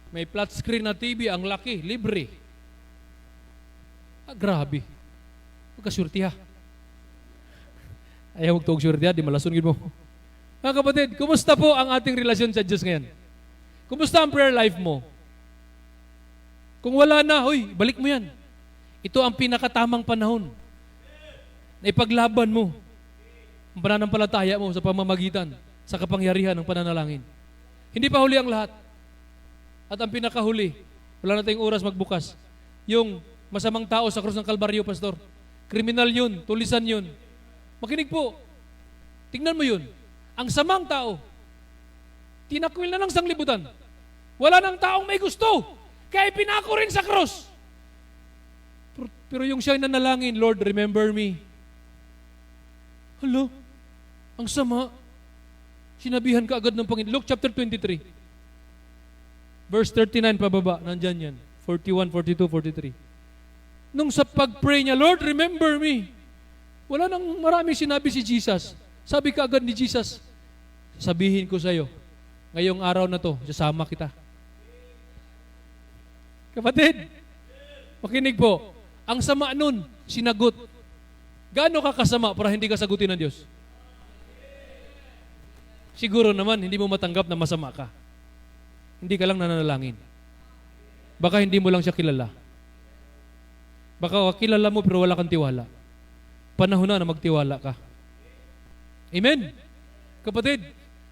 May flat screen na TV, ang laki, libre. Grabe. Magkasurti ha. Ayaw magtuog surti ha, di malasungin mo. Mga kapatid, kumusta po ang ating relasyon sa Diyos ngayon? Kumusta ang prayer life mo? Kung wala na, balik mo yan. Ito ang pinakatamang panahon na ipaglaban mo ang pananampalataya mo sa pamamagitan sa kapangyarihan ng pananalangin. Hindi pa huli ang lahat. At ang pinakahuli, wala na tayong oras magbukas, yung masamang tao sa krus ng Kalbaryo, Pastor. Kriminal yun, tulisan yun. Makinig po, tingnan mo yun. Ang samang tao, tinakwil na ng sanglibutan. Wala nang taong may gusto, kaya pinako rin sa krus. Pero yung siya'y nanalangin, Lord, remember me. Hello? Ang sama. Sinabihan ka agad ng Panginoon. Luke chapter 23. Verse 39 pababa, nandyan yan. 41, 42, 43. Nung sa pag-pray niya, Lord, remember me. Wala nang marami sinabi si Jesus. Sabi ka agad ni Jesus, sabihin ko sa'yo, ngayong araw na to, sasama kita. Kapatid, makinig po, ang sama nun, sinagot. Gaano ka kasama para hindi ka sagutin ng Diyos? Siguro naman, hindi mo matanggap na masama ka. Hindi ka lang nananalangin. Baka hindi mo lang siya kilala. Baka kilala mo pero wala kang tiwala. Panahon na magtiwala ka. Amen? Kapatid,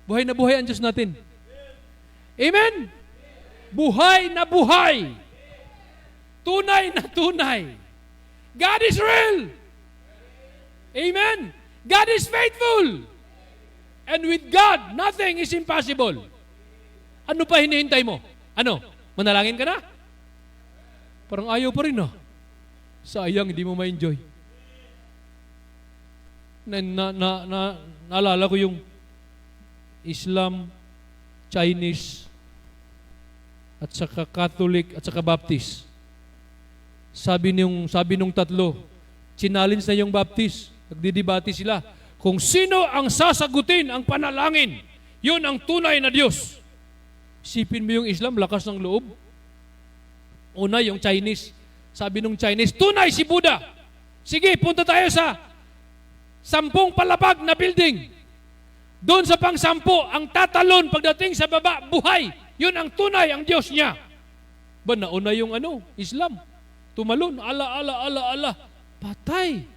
buhay na buhay ang Diyos natin. Amen? Buhay na buhay. Tunay na tunay. God is real. Amen? God is faithful. And with God, nothing is impossible. Ano pa hinihintay mo? Ano? Manalangin ka na? Parang ayaw pa rin, no? Sayang, hindi mo ma-enjoy. Naalala ko yung Islam, Chinese, at saka Catholic, at saka Baptist. Sabi nung tatlo, challenge na yung Baptist. Nagdidebate sila. Kung sino ang sasagutin ang panalangin, yun ang tunay na Diyos. Isipin mo yung Islam, lakas ng loob. Una, yung Chinese. Sabi nung Chinese, tunay si Buddha. Sige, punta tayo sa 10 palapag na building. Doon sa pang-10, ang tatalon pagdating sa baba, buhay. Yun ang tunay, ang Diyos niya. Ba, nauna yung Islam. Tumalon, ala. Patay.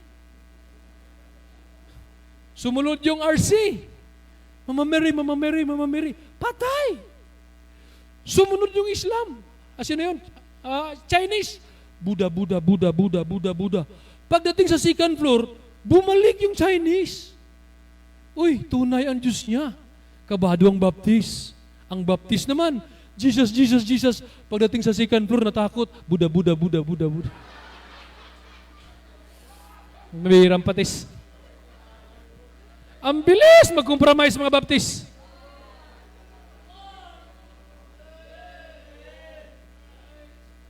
Sumunod yung RC. Mama Mary, Mama Mary, Mama Mary. Patay! Sumunod yung Islam. Sino yun? Chinese. Buddha, Buddha, Buddha, Buddha, Buddha, Buddha. Pagdating sa second floor, bumalik yung Chinese. Uy, tunay ang Diyos niya. Kabado ang baptist. Ang baptist naman, Jesus, Jesus, Jesus. Pagdating sa second floor, natakot. Buddha, Buddha, Buddha, Buddha, Buddha. Mabihirang patis. Ang bilis mag-compromise mga baptist.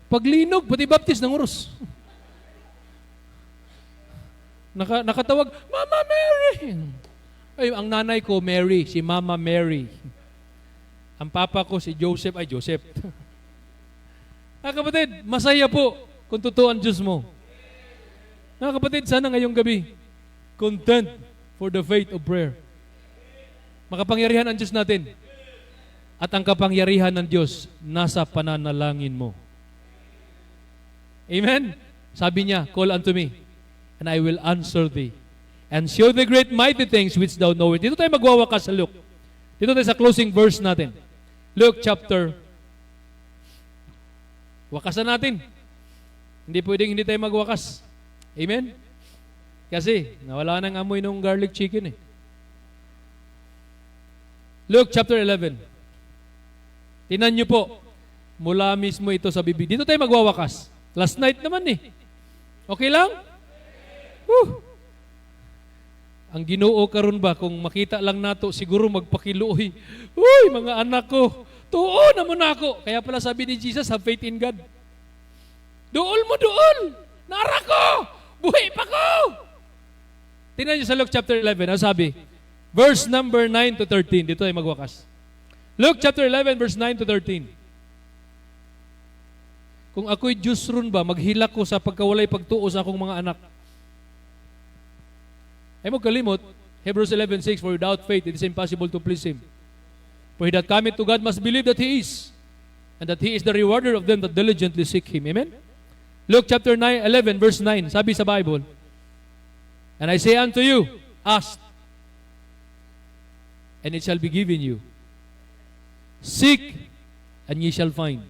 Paglinog, pati baptist ng uros. Nakatawag, Mama Mary! Ay, ang nanay ko, Mary, si Mama Mary. Ang papa ko, si Joseph, ay Joseph. Kapatid, masaya po kung totoo ang Diyos mo. Kapatid, sana ngayong gabi, content for the faith of prayer. Makapangyarihan ang Diyos natin. At ang kapangyarihan ng Diyos nasa pananalangin mo. Amen? Sabi niya, call unto me, and I will answer thee, and show the great mighty things which thou knowest. Dito tayo magwawakas sa Luke. Dito tayo sa closing verse natin. Luke chapter. Wakasan natin. Hindi pwedeng hindi tayo magwakas. Amen? Kasi, nawala nang amoy ng garlic chicken eh. Luke chapter 11. Tingnan niyo po, mula mismo ito sa bibig. Dito tayo magwawakas. Last night naman eh. Okay lang? Woo! Ang Ginoo karon ba, kung makita lang nato, siguro magpakiluoy. Uy, mga anak ko, tuon naman ako. Kaya pala sabi ni Jesus, have faith in God. Duol mo, duol! Nara ko! Buhay pa ko! Tingnan niyo sa Luke chapter 11, ang sabi, verse number 9 to 13. Dito ay magwakas. Luke chapter 11, verse 9 to 13. Kung ako'y Diyos ron ba, maghilak ko sa pagkawalay pagtuo sa akong mga anak. Ay mo kalimot, Hebrews 11:6, for without faith it is impossible to please Him. For he that cometh to God must believe that He is, and that He is the rewarder of them that diligently seek Him. Amen? Luke chapter 11, verse 9, sabi sa Bible, and I say unto you, ask, and it shall be given you. Seek, and ye shall find.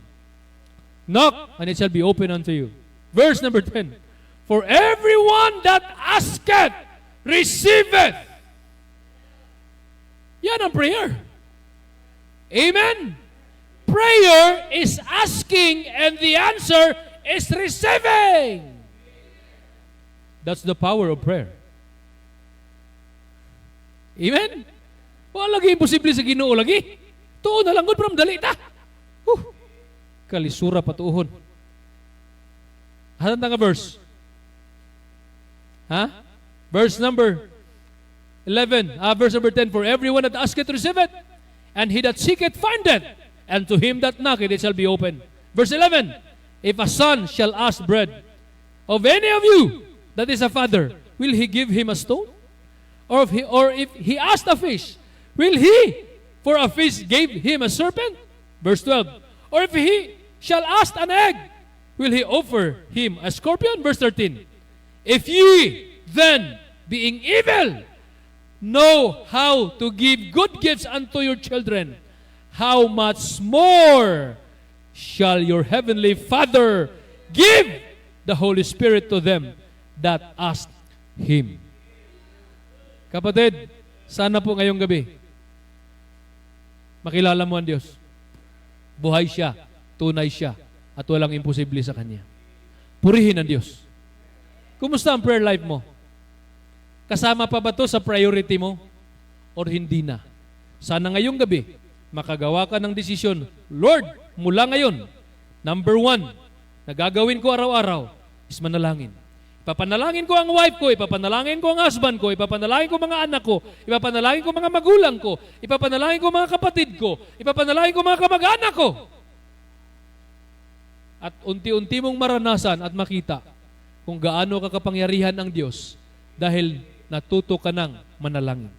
Knock, and it shall be open unto you. Verse number 10, for everyone that asketh, receiveth. Yan ang prayer. Amen? Prayer is asking and the answer is receiving. That's the power of prayer. Amen? Wala lagi imposible sa Ginoo lagi. Tuon na lang gud from dali ta. Kalisura patuhon. Hatan nga verse? Ha? Verse number 11. Verse number 10. For everyone that asketh receiveth, and he that seeketh findeth, and to him that knocketh it shall be opened. Verse 11. If a son shall ask bread of any of you that is a father, will he give him a stone? Or if he asked a fish, will he for a fish give him a serpent? Verse 12. Or if he shall ask an egg, will he offer him a scorpion? Verse 13. If ye then, being evil, know how to give good gifts unto your children, how much more shall your heavenly Father give the Holy Spirit to them that ask Him. Kapatid, sana po ngayong gabi, makilala mo ang Diyos. Buhay siya, tunay siya, at walang imposible sa Kanya. Purihin ang Diyos. Kumusta ang prayer life mo? Kasama pa ba ito sa priority mo? Or hindi na? Sana ngayong gabi, makagawa ka ng desisyon. Lord, mula ngayon, number 1, na gagawin ko araw-araw is manalangin. Ipapanalangin ko ang wife ko, ipapanalangin ko ang husband ko, ipapanalangin ko mga anak ko, ipapanalangin ko mga magulang ko, ipapanalangin ko mga kapatid ko, ipapanalangin ko mga kamag-anak ko. At unti-unti mong maranasan at makita kung gaano kakapangyarihan ang Diyos dahil natuto ka ng manalangin.